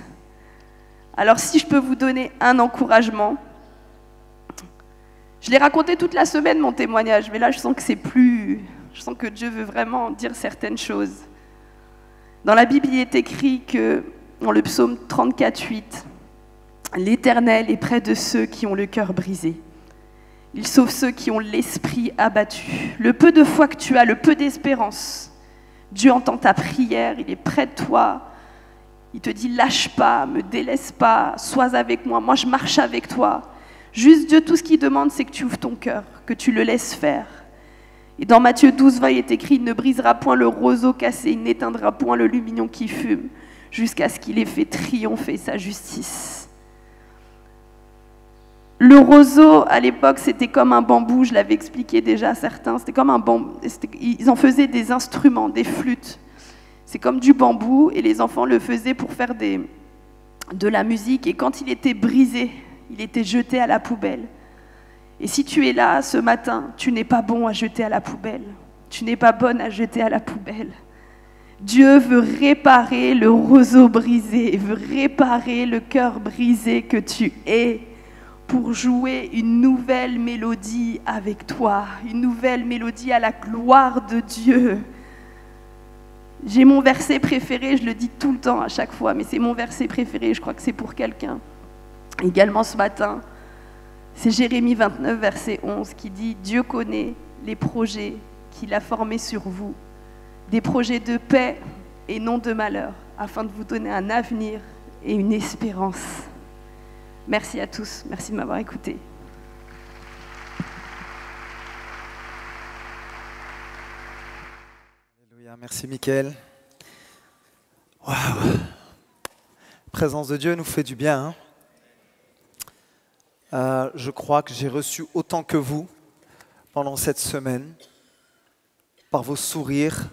Alors si je peux vous donner un encouragement, je l'ai raconté toute la semaine, mon témoignage, mais là, je sens que Dieu veut vraiment dire certaines choses. Dans la Bible, il est écrit que, dans le psaume 34:8, l'Éternel est près de ceux qui ont le cœur brisé. Il sauve ceux qui ont l'esprit abattu. Le peu de foi que tu as, le peu d'espérance, Dieu entend ta prière, il est près de toi. Il te dit, lâche pas, me délaisse pas, sois avec moi, moi je marche avec toi. Juste Dieu, tout ce qu'il demande, c'est que tu ouvres ton cœur, que tu le laisses faire. Et dans Matthieu 12:20, il est écrit, il ne brisera point le roseau cassé, il n'éteindra point le lumignon qui fume, jusqu'à ce qu'il ait fait triompher sa justice. Le roseau, à l'époque, c'était comme un bambou, je l'avais expliqué déjà à certains, c'était comme un bambou, ils en faisaient des instruments, des flûtes. C'est comme du bambou, et les enfants le faisaient pour faire de la musique, et quand il était brisé, il était jeté à la poubelle. Et si tu es là ce matin, tu n'es pas bon à jeter à la poubelle. Tu n'es pas bonne à jeter à la poubelle. Dieu veut réparer le roseau brisé, veut réparer le cœur brisé que tu es pour jouer une nouvelle mélodie avec toi, une nouvelle mélodie à la gloire de Dieu. J'ai mon verset préféré, je le dis tout le temps à chaque fois, mais c'est mon verset préféré, je crois que c'est pour quelqu'un. Également ce matin, c'est Jérémie 29, verset 11, qui dit « Dieu connaît les projets qu'il a formés sur vous, des projets de paix et non de malheur, afin de vous donner un avenir et une espérance. » Merci à tous, merci de m'avoir écouté. Alléluia, merci Mickaël. Waouh! La présence de Dieu nous fait du bien, hein? Je crois que j'ai reçu autant que vous pendant cette semaine, par vos sourires,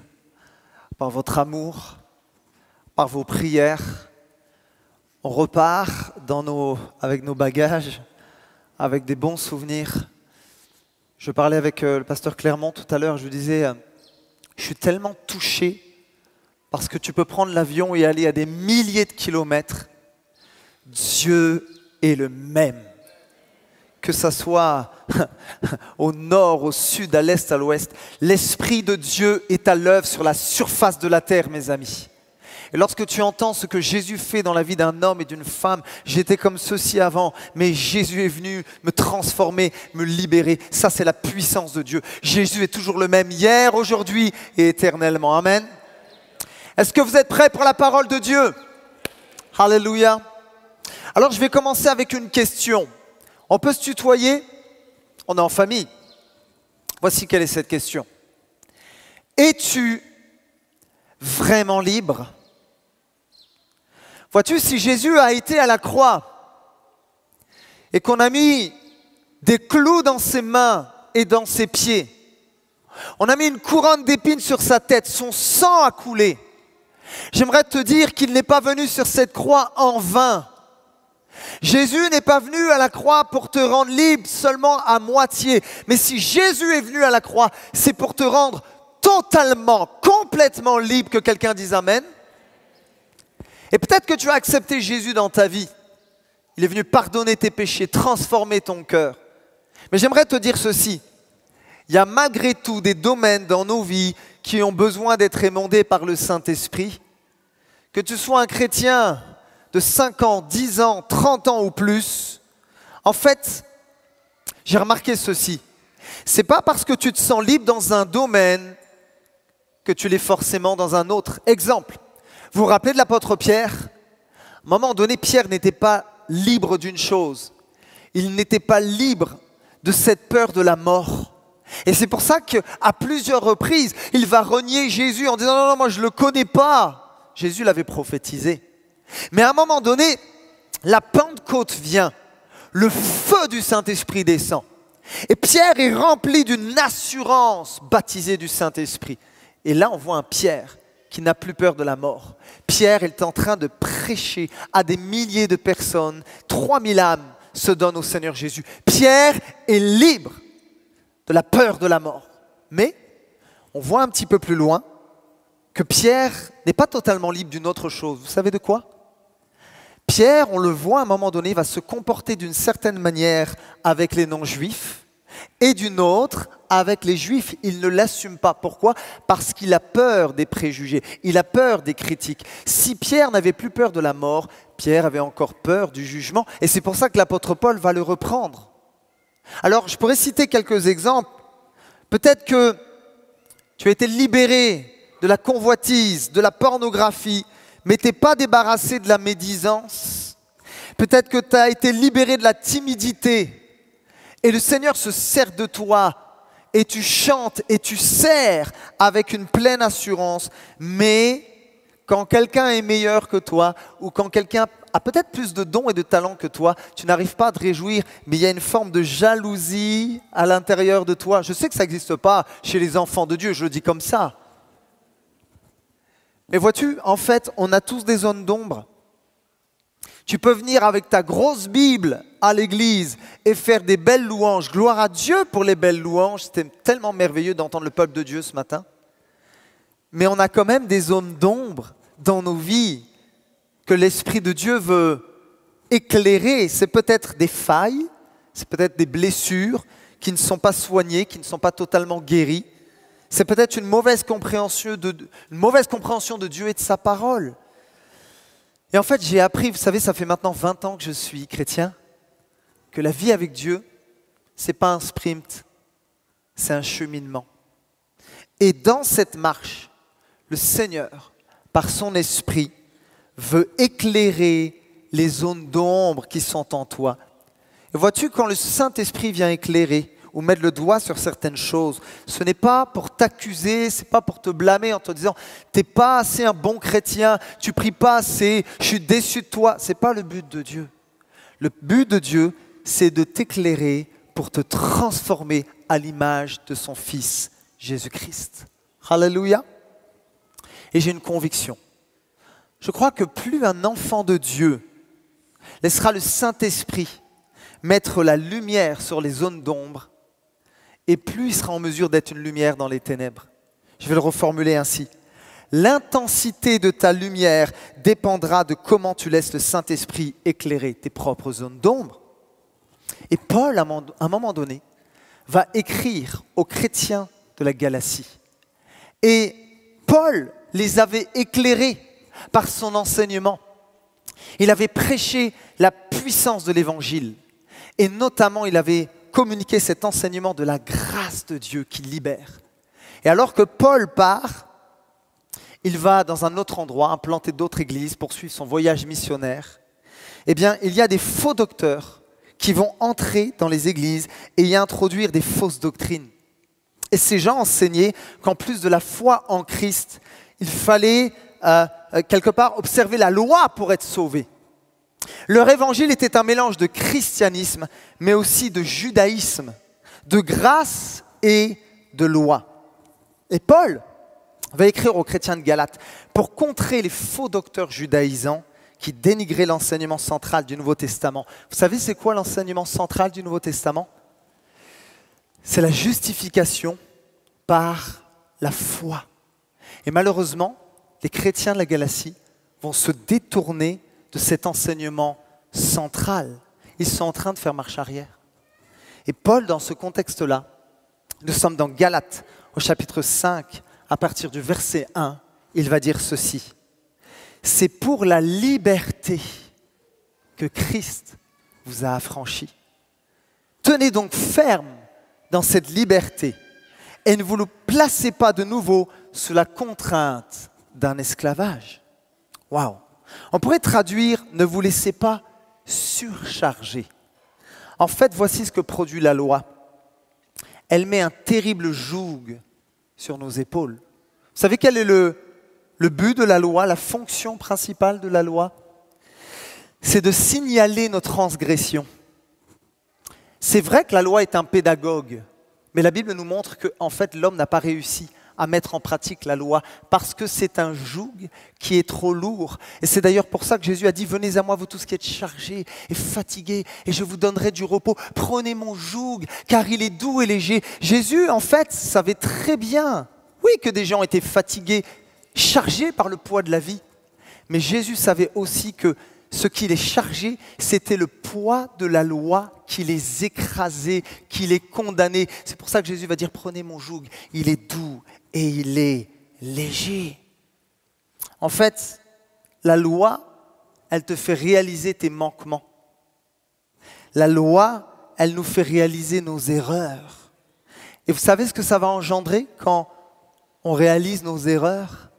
par votre amour, par vos prières. On repart avec nos bagages, avec des bons souvenirs. Je parlais avec le pasteur Clermont tout à l'heure, je lui disais, je suis tellement touché parce que tu peux prendre l'avion et aller à des milliers de kilomètres. Dieu est le même. Que ça soit au nord, au sud, à l'est, à l'ouest, l'Esprit de Dieu est à l'œuvre sur la surface de la terre, mes amis. Et lorsque tu entends ce que Jésus fait dans la vie d'un homme et d'une femme, j'étais comme ceci avant, mais Jésus est venu me transformer, me libérer. Ça, c'est la puissance de Dieu. Jésus est toujours le même hier, aujourd'hui et éternellement. Amen. Est-ce que vous êtes prêts pour la parole de Dieu? Alléluia. Alors, je vais commencer avec une question. On peut se tutoyer? On est en famille. Voici quelle est cette question. Es-tu vraiment libre? Vois-tu, si Jésus a été à la croix et qu'on a mis des clous dans ses mains et dans ses pieds, on a mis une couronne d'épines sur sa tête, son sang a coulé. J'aimerais te dire qu'il n'est pas venu sur cette croix en vain. Jésus n'est pas venu à la croix pour te rendre libre seulement à moitié. Mais si Jésus est venu à la croix, c'est pour te rendre totalement, complètement libre. Que quelqu'un dise Amen. Et peut-être que tu as accepté Jésus dans ta vie. Il est venu pardonner tes péchés, transformer ton cœur. Mais j'aimerais te dire ceci. Il y a malgré tout des domaines dans nos vies qui ont besoin d'être émondés par le Saint-Esprit. Que tu sois un chrétien de 5 ans, 10 ans, 30 ans ou plus, en fait, j'ai remarqué ceci. C'est pas parce que tu te sens libre dans un domaine que tu l'es forcément dans un autre. Exemple, vous vous rappelez de l'apôtre Pierre? À un moment donné, Pierre n'était pas libre d'une chose. Il n'était pas libre de cette peur de la mort. Et c'est pour ça qu'à plusieurs reprises, il va renier Jésus en disant « Non, non, moi je ne le connais pas ». Jésus l'avait prophétisé. Mais à un moment donné, la Pentecôte vient, le feu du Saint-Esprit descend. Et Pierre est rempli d'une assurance baptisée du Saint-Esprit. Et là, on voit un Pierre qui n'a plus peur de la mort. Pierre est en train de prêcher à des milliers de personnes. 3000 âmes se donnent au Seigneur Jésus. Pierre est libre de la peur de la mort. Mais on voit un petit peu plus loin que Pierre n'est pas totalement libre d'une autre chose. Vous savez de quoi? Pierre, on le voit à un moment donné, va se comporter d'une certaine manière avec les non-juifs et d'une autre avec les juifs. Il ne l'assume pas. Pourquoi? Parce qu'il a peur des préjugés, il a peur des critiques. Si Pierre n'avait plus peur de la mort, Pierre avait encore peur du jugement. Et c'est pour ça que l'apôtre Paul va le reprendre. Alors, je pourrais citer quelques exemples. Peut-être que tu as été libéré de la convoitise, de la pornographie, mais tu n'es pas débarrassé de la médisance. Peut-être que tu as été libéré de la timidité et le Seigneur se sert de toi et tu chantes et tu sers avec une pleine assurance. Mais quand quelqu'un est meilleur que toi ou quand quelqu'un a peut-être plus de dons et de talents que toi, tu n'arrives pas à te réjouir, mais il y a une forme de jalousie à l'intérieur de toi. Je sais que ça n'existe pas chez les enfants de Dieu, je le dis comme ça. Mais vois-tu, en fait, on a tous des zones d'ombre. Tu peux venir avec ta grosse Bible à l'église et faire des belles louanges. Gloire à Dieu pour les belles louanges. C'était tellement merveilleux d'entendre le peuple de Dieu ce matin. Mais on a quand même des zones d'ombre dans nos vies que l'Esprit de Dieu veut éclairer. C'est peut-être des failles, c'est peut-être des blessures qui ne sont pas soignées, qui ne sont pas totalement guéries. C'est peut-être une mauvaise compréhension de Dieu et de sa parole. Et en fait, j'ai appris, vous savez, ça fait maintenant 20 ans que je suis chrétien, que la vie avec Dieu, ce n'est pas un sprint, c'est un cheminement. Et dans cette marche, le Seigneur, par son esprit, veut éclairer les zones d'ombre qui sont en toi. Et vois-tu, quand le Saint-Esprit vient éclairer, ou mettre le doigt sur certaines choses, ce n'est pas pour t'accuser, ce n'est pas pour te blâmer en te disant « tu n'es pas assez un bon chrétien, tu pries pas assez, je suis déçu de toi ». Ce n'est pas le but de Dieu. Le but de Dieu, c'est de t'éclairer pour te transformer à l'image de son Fils Jésus-Christ. Alléluia. Et j'ai une conviction. Je crois que plus un enfant de Dieu laissera le Saint-Esprit mettre la lumière sur les zones d'ombre, et plus il sera en mesure d'être une lumière dans les ténèbres. Je vais le reformuler ainsi. L'intensité de ta lumière dépendra de comment tu laisses le Saint-Esprit éclairer tes propres zones d'ombre. Et Paul, à un moment donné, va écrire aux chrétiens de la Galatie. Et Paul les avait éclairés par son enseignement. Il avait prêché la puissance de l'Évangile. Et notamment, il avait communiqué cet enseignement de la grâce de Dieu qui libère. Et alors que Paul part, il va dans un autre endroit, implanter d'autres églises, poursuivre son voyage missionnaire. Eh bien, il y a des faux docteurs qui vont entrer dans les églises et y introduire des fausses doctrines. Et ces gens enseignaient qu'en plus de la foi en Christ, il fallait quelque part observer la loi pour être sauvé. Leur évangile était un mélange de christianisme, mais aussi de judaïsme, de grâce et de loi. Et Paul va écrire aux chrétiens de Galate pour contrer les faux docteurs judaïsants qui dénigraient l'enseignement central du Nouveau Testament. Vous savez c'est quoi l'enseignement central du Nouveau Testament? C'est la justification par la foi. Et malheureusement, les chrétiens de la Galatie vont se détourner de cet enseignement central. Ils sont en train de faire marche arrière. Et Paul, dans ce contexte-là, nous sommes dans Galates, au chapitre 5, à partir du verset 1, il va dire ceci. C'est pour la liberté que Christ vous a affranchis. Tenez donc ferme dans cette liberté et ne vous le placez pas de nouveau sous la contrainte d'un esclavage. Waouh! On pourrait traduire « ne vous laissez pas surcharger ». En fait, voici ce que produit la loi. Elle met un terrible joug sur nos épaules. Vous savez quel est le but de la loi, la fonction principale de la loi? C'est de signaler nos transgressions. C'est vrai que la loi est un pédagogue, mais la Bible nous montre qu'en fait, l'homme n'a pas réussi à mettre en pratique la loi parce que c'est un joug qui est trop lourd. Et c'est d'ailleurs pour ça que Jésus a dit « Venez à moi, vous tous qui êtes chargés et fatigués, et je vous donnerai du repos. Prenez mon joug, car il est doux et léger. » Jésus, en fait, savait très bien, oui, que des gens étaient fatigués, chargés par le poids de la vie. Mais Jésus savait aussi que ce qui les chargeait, c'était le poids de la loi qui les écrasait, qui les condamnait. C'est pour ça que Jésus va dire « Prenez mon joug, il est doux et il est léger. » En fait, la loi, elle te fait réaliser tes manquements. La loi, elle nous fait réaliser nos erreurs. Et vous savez ce que ça va engendrer quand on réalise nos erreurs,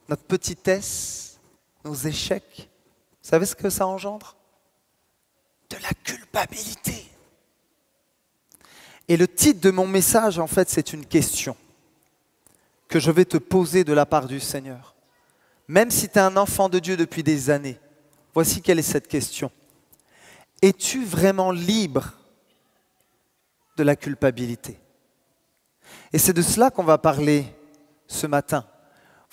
notre petitesse, nos échecs? Vous savez ce que ça engendre? De la culpabilité. Et le titre de mon message, en fait, c'est une question que je vais te poser de la part du Seigneur. Même si tu es un enfant de Dieu depuis des années, voici quelle est cette question. Es-tu vraiment libre de la culpabilité? Et c'est de cela qu'on va parler ce matin.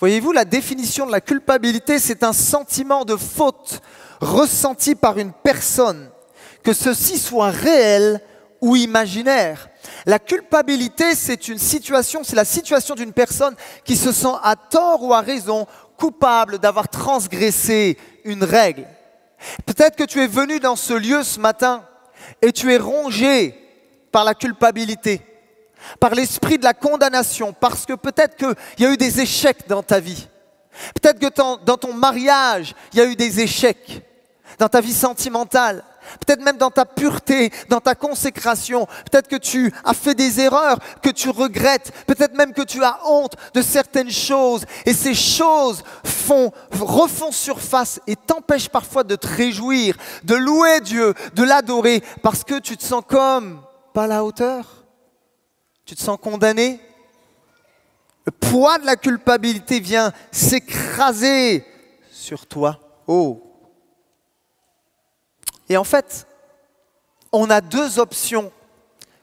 Voyez-vous, la définition de la culpabilité, c'est un sentiment de faute ressenti par une personne, que ceci soit réel ou imaginaire. La culpabilité, c'est la situation d'une personne qui se sent à tort ou à raison coupable d'avoir transgressé une règle. Peut-être que tu es venu dans ce lieu ce matin et tu es rongé par la culpabilité, par l'esprit de la condamnation, parce que peut-être qu'il y a eu des échecs dans ta vie. Peut-être que dans ton mariage, il y a eu des échecs, dans ta vie sentimentale. Peut-être même dans ta pureté, dans ta consécration. Peut-être que tu as fait des erreurs que tu regrettes. Peut-être même que tu as honte de certaines choses. Et ces choses refont surface et t'empêchent parfois de te réjouir, de louer Dieu, de l'adorer, parce que tu te sens comme pas à la hauteur. Tu te sens condamné. Le poids de la culpabilité vient s'écraser sur toi. Oh! Et en fait, on a deux options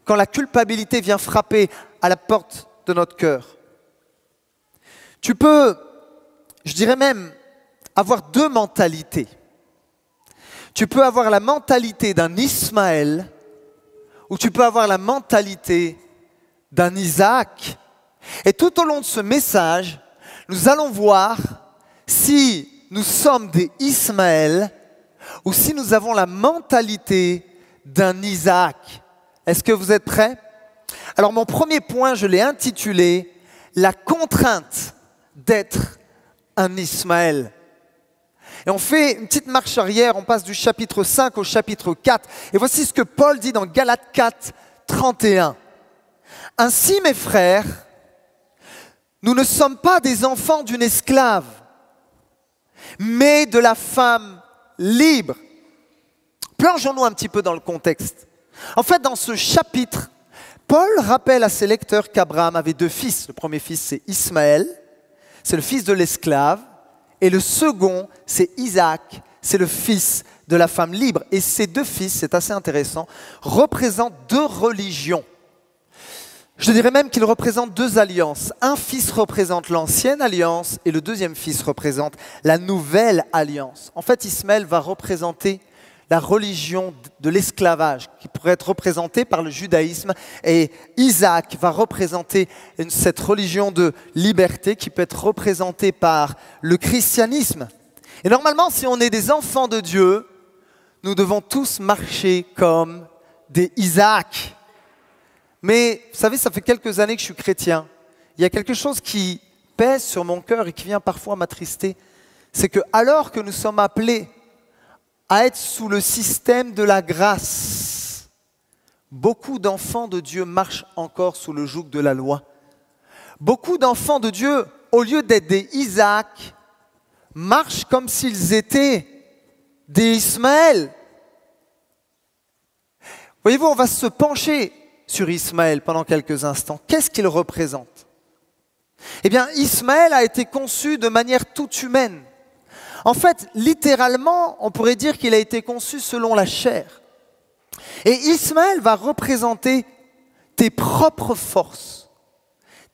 quand la culpabilité vient frapper à la porte de notre cœur. Tu peux, je dirais même, avoir deux mentalités. Tu peux avoir la mentalité d'un Ismaël ou tu peux avoir la mentalité d'un Isaac. Et tout au long de ce message, nous allons voir si nous sommes des Ismaël ou si nous avons la mentalité d'un Isaac. Est-ce que vous êtes prêts? Alors mon premier point, je l'ai intitulé « La contrainte d'être un Ismaël ». Et on fait une petite marche arrière, on passe du chapitre 5 au chapitre 4. Et voici ce que Paul dit dans Galates 4, 31. « Ainsi, mes frères, nous ne sommes pas des enfants d'une esclave, mais de la femme libre. » Plongeons-nous un petit peu dans le contexte. En fait, dans ce chapitre, Paul rappelle à ses lecteurs qu'Abraham avait deux fils. Le premier fils, c'est Ismaël, c'est le fils de l'esclave. Et le second, c'est Isaac, c'est le fils de la femme libre. Et ces deux fils, c'est assez intéressant, représentent deux religions. Je dirais même qu'ils représentent deux alliances. Un fils représente l'ancienne alliance et le deuxième fils représente la nouvelle alliance. En fait, Ismaël va représenter la religion de l'esclavage qui pourrait être représentée par le judaïsme et Isaac va représenter cette religion de liberté qui peut être représentée par le christianisme. Et normalement, si on est des enfants de Dieu, nous devons tous marcher comme des Isaac. Mais vous savez, ça fait quelques années que je suis chrétien. Il y a quelque chose qui pèse sur mon cœur et qui vient parfois m'attrister. C'est que alors que nous sommes appelés à être sous le système de la grâce, beaucoup d'enfants de Dieu marchent encore sous le joug de la loi. Beaucoup d'enfants de Dieu, au lieu d'être des Isaac, marchent comme s'ils étaient des Ismaël. Voyez-vous, on va se pencher sur Ismaël pendant quelques instants. Qu'est-ce qu'il représente? Eh bien, Ismaël a été conçu de manière toute humaine. En fait, littéralement, on pourrait dire qu'il a été conçu selon la chair. Et Ismaël va représenter tes propres forces,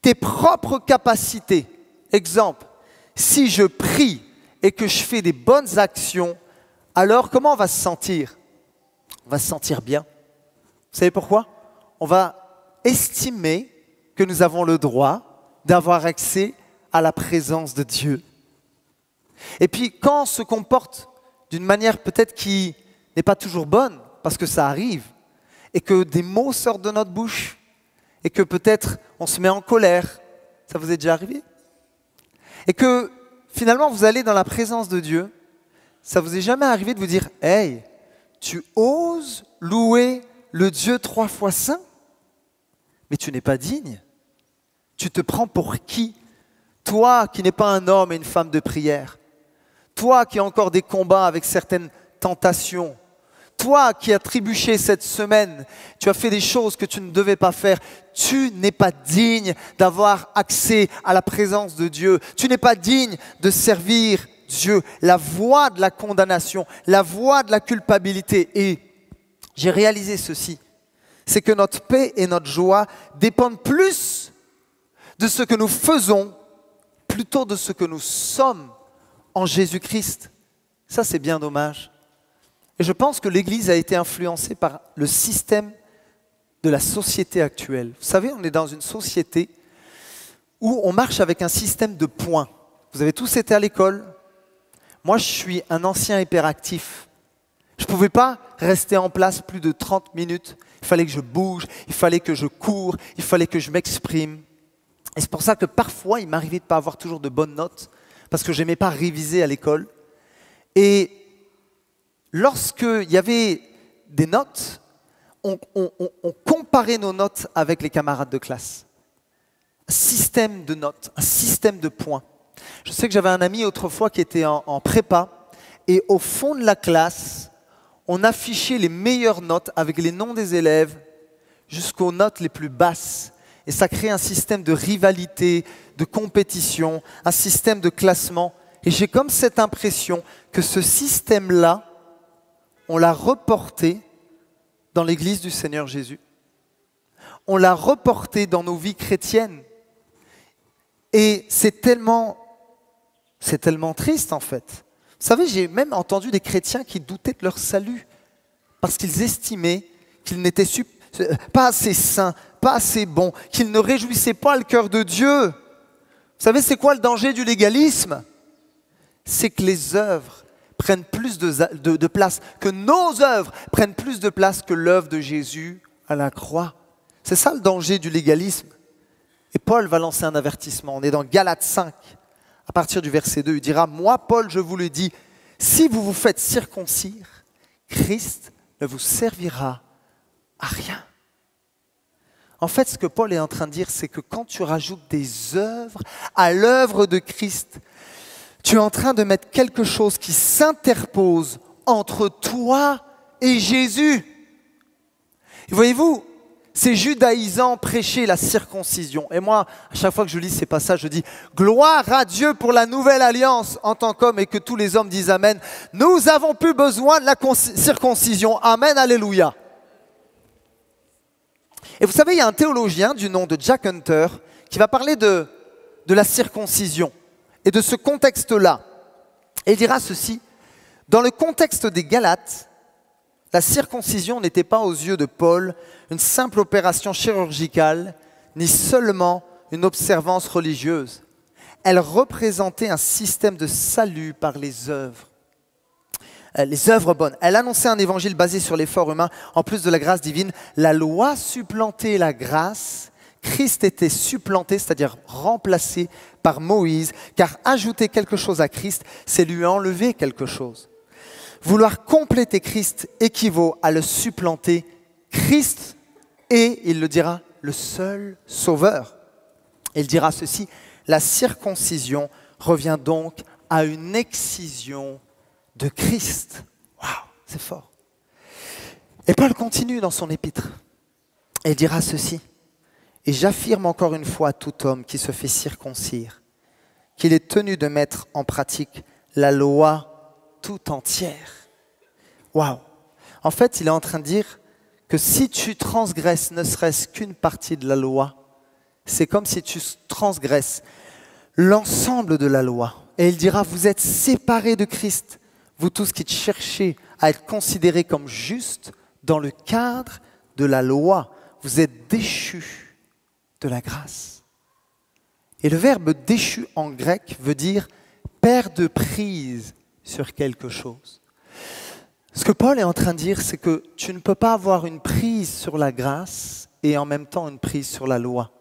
tes propres capacités. Exemple, si je prie et que je fais des bonnes actions, alors comment on va se sentir? On va se sentir bien. Vous savez pourquoi? On va estimer que nous avons le droit d'avoir accès à la présence de Dieu. Et puis quand on se comporte d'une manière peut-être qui n'est pas toujours bonne, parce que ça arrive, et que des mots sortent de notre bouche, et que peut-être on se met en colère, ça vous est déjà arrivé? Et que finalement vous allez dans la présence de Dieu, ça vous est jamais arrivé de vous dire « Hey, tu oses louer le Dieu 3 fois saint? Mais tu n'es pas digne. Tu te prends pour qui? Toi qui n'es pas un homme et une femme de prière. Toi qui as encore des combats avec certaines tentations. Toi qui as trébuché cette semaine, tu as fait des choses que tu ne devais pas faire. Tu n'es pas digne d'avoir accès à la présence de Dieu. Tu n'es pas digne de servir Dieu. La voix de la condamnation, la voix de la culpabilité. Et j'ai réalisé ceci, c'est que notre paix et notre joie dépendent plus de ce que nous faisons, plutôt de ce que nous sommes en Jésus-Christ. Ça, c'est bien dommage. Et je pense que l'Église a été influencée par le système de la société actuelle. Vous savez, on est dans une société où on marche avec un système de points. Vous avez tous été à l'école. Moi, je suis un ancien hyperactif. Je ne pouvais pas rester en place plus de 30 minutes. Il fallait que je bouge, il fallait que je cours, il fallait que je m'exprime. Et c'est pour ça que parfois, il m'arrivait de ne pas avoir toujours de bonnes notes, parce que je n'aimais pas réviser à l'école. Et lorsqu'il y avait des notes, on comparait nos notes avec les camarades de classe. Un système de notes, un système de points. Je sais que j'avais un ami autrefois qui était en prépa, et au fond de la classe, on affichait les meilleures notes avec les noms des élèves jusqu'aux notes les plus basses. Et ça crée un système de rivalité, de compétition, un système de classement. Et j'ai comme cette impression que ce système-là, on l'a reporté dans l'Église du Seigneur Jésus. On l'a reporté dans nos vies chrétiennes. Et c'est tellement triste en fait. Vous savez, j'ai même entendu des chrétiens qui doutaient de leur salut parce qu'ils estimaient qu'ils n'étaient pas assez saints, pas assez bons, qu'ils ne réjouissaient pas le cœur de Dieu. Vous savez, c'est quoi le danger du légalisme? C'est que les œuvres prennent plus de place, que nos œuvres prennent plus de place que l'œuvre de Jésus à la croix. C'est ça le danger du légalisme. Et Paul va lancer un avertissement. On est dans Galates 5, à partir du verset 2. Il dira, « Moi, Paul, je vous le dis, si vous vous faites circoncire, Christ ne vous servira à rien. » En fait, ce que Paul est en train de dire, c'est que quand tu rajoutes des œuvres à l'œuvre de Christ, tu es en train de mettre quelque chose qui s'interpose entre toi et Jésus. Et voyez-vous, c'est judaïsant prêcher la circoncision. Et moi, à chaque fois que je lis ces passages, je dis « Gloire à Dieu pour la nouvelle alliance en tant qu'homme » et que tous les hommes disent « Amen ». Nous n'avons plus besoin de la circoncision. Amen, alléluia. Et vous savez, il y a un théologien du nom de Jack Hunter qui va parler de la circoncision et de ce contexte-là. Et il dira ceci, dans le contexte des Galates, la circoncision n'était pas aux yeux de Paul une simple opération chirurgicale, ni seulement une observance religieuse. Elle représentait un système de salut par les œuvres bonnes. Elle annonçait un évangile basé sur l'effort humain, en plus de la grâce divine. La loi supplantait la grâce. Christ était supplanté, c'est-à-dire remplacé par Moïse, car ajouter quelque chose à Christ, c'est lui enlever quelque chose. Vouloir compléter Christ équivaut à le supplanter. Christ est, il le dira, le seul sauveur. Il dira ceci, la circoncision revient donc à une excision de Christ. Waouh, c'est fort. Et Paul continue dans son épître. Et il dira ceci, et j'affirme encore une fois à tout homme qui se fait circoncire, qu'il est tenu de mettre en pratique la loi tout entière. Waouh! En fait, il est en train de dire que si tu transgresses ne serait-ce qu'une partie de la loi, c'est comme si tu transgresses l'ensemble de la loi. Et il dira, vous êtes séparés de Christ, vous tous qui cherchez à être considérés comme justes dans le cadre de la loi. Vous êtes déchus de la grâce. Et le verbe déchu en grec veut dire perdre prise sur quelque chose. Ce que Paul est en train de dire, c'est que tu ne peux pas avoir une prise sur la grâce et en même temps une prise sur la loi.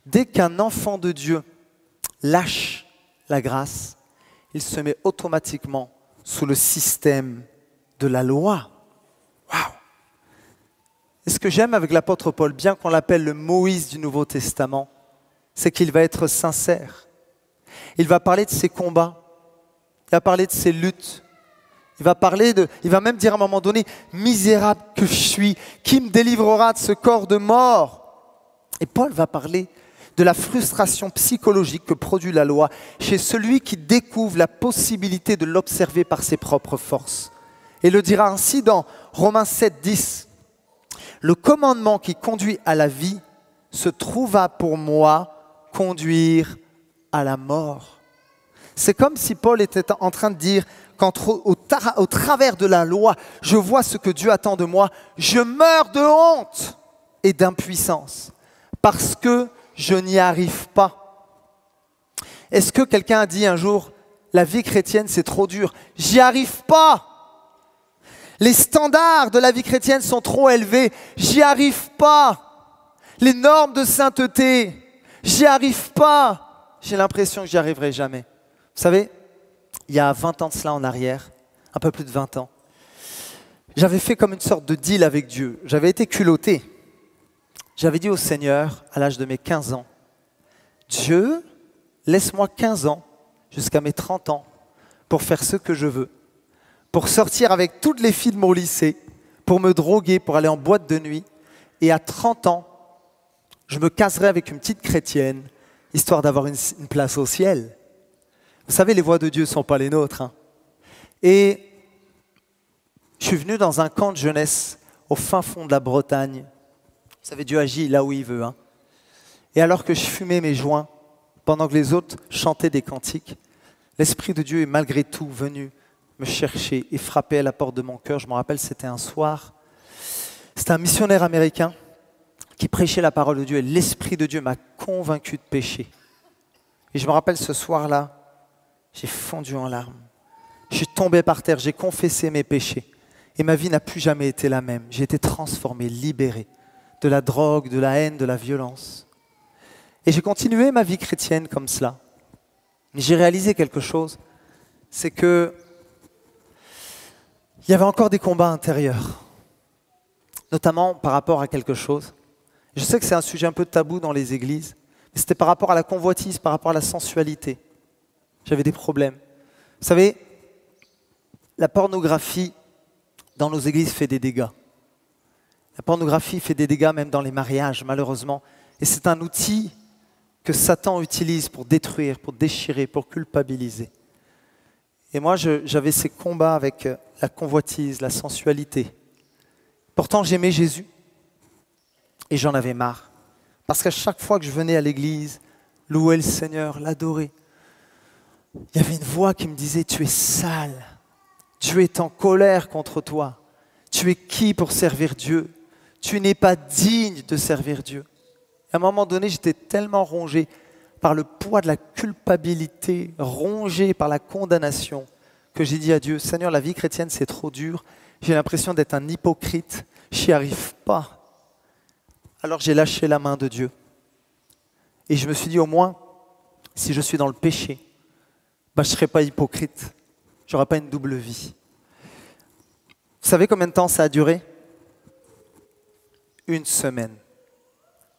Dès qu'un enfant de Dieu lâche la grâce, il se met automatiquement sous le système de la loi. Waouh! Et ce que j'aime avec l'apôtre Paul, bien qu'on l'appelle le Moïse du Nouveau Testament, c'est qu'il va être sincère. Il va parler de ses combats, il va parler de ses luttes, il va même dire à un moment donné, misérable que je suis, qui me délivrera de ce corps de mort? Et Paul va parler de la frustration psychologique que produit la loi chez celui qui découvre la possibilité de l'observer par ses propres forces. Et le dira ainsi dans Romains 7, 10. Le commandement qui conduit à la vie se trouva pour moi conduire à la mort. C'est comme si Paul était en train de dire qu'au travers de la loi, je vois ce que Dieu attend de moi. Je meurs de honte et d'impuissance parce que je n'y arrive pas. Est-ce que quelqu'un a dit un jour, la vie chrétienne c'est trop dur? J'y arrive pas. Les standards de la vie chrétienne sont trop élevés. J'y arrive pas. Les normes de sainteté, j'y arrive pas. J'ai l'impression que j'y arriverai jamais. Vous savez, il y a 20 ans de cela en arrière, un peu plus de 20 ans, j'avais fait comme une sorte de deal avec Dieu. J'avais été culotté. J'avais dit au Seigneur, à l'âge de mes 15 ans, Dieu, laisse-moi 15 ans jusqu'à mes 30 ans pour faire ce que je veux, pour sortir avec toutes les filles de mon lycée, pour me droguer, pour aller en boîte de nuit. Et à 30 ans, je me caserai avec une petite chrétienne, histoire d'avoir une place au ciel. Vous savez, les voies de Dieu ne sont pas les nôtres. Et je suis venu dans un camp de jeunesse au fin fond de la Bretagne. Vous savez, Dieu agit là où il veut. Hein. Et alors que je fumais mes joints, pendant que les autres chantaient des cantiques, l'Esprit de Dieu est malgré tout venu me chercher et frapper à la porte de mon cœur. Je me rappelle, c'était un soir. C'était un missionnaire américain qui prêchait la parole de Dieu et l'Esprit de Dieu m'a convaincu de pécher. Et je me rappelle ce soir-là, j'ai fondu en larmes. Je suis tombé par terre, j'ai confessé mes péchés. Et ma vie n'a plus jamais été la même. J'ai été transformé, libéré de la drogue, de la haine, de la violence. Et j'ai continué ma vie chrétienne comme cela. Mais j'ai réalisé quelque chose, c'est que il y avait encore des combats intérieurs, notamment par rapport à quelque chose. Je sais que c'est un sujet un peu tabou dans les églises, mais c'était par rapport à la convoitise, par rapport à la sensualité. J'avais des problèmes. Vous savez, la pornographie dans nos églises fait des dégâts. La pornographie fait des dégâts même dans les mariages, malheureusement. Et c'est un outil que Satan utilise pour détruire, pour déchirer, pour culpabiliser. Et moi, j'avais ces combats avec la convoitise, la sensualité. Pourtant, j'aimais Jésus et j'en avais marre. Parce qu'à chaque fois que je venais à l'église, louer le Seigneur, l'adorer, il y avait une voix qui me disait « Tu es sale, Dieu est en colère contre toi, tu es qui pour servir Dieu? Tu n'es pas digne de servir Dieu. » À un moment donné, j'étais tellement rongé par le poids de la culpabilité, rongé par la condamnation, que j'ai dit à Dieu, Seigneur, la vie chrétienne, c'est trop dur. J'ai l'impression d'être un hypocrite. Je n'y arrive pas. Alors j'ai lâché la main de Dieu. Et je me suis dit, au moins, si je suis dans le péché, je ne serai pas hypocrite. Je n'aurai pas une double vie. Vous savez combien de temps ça a duré? 1 semaine.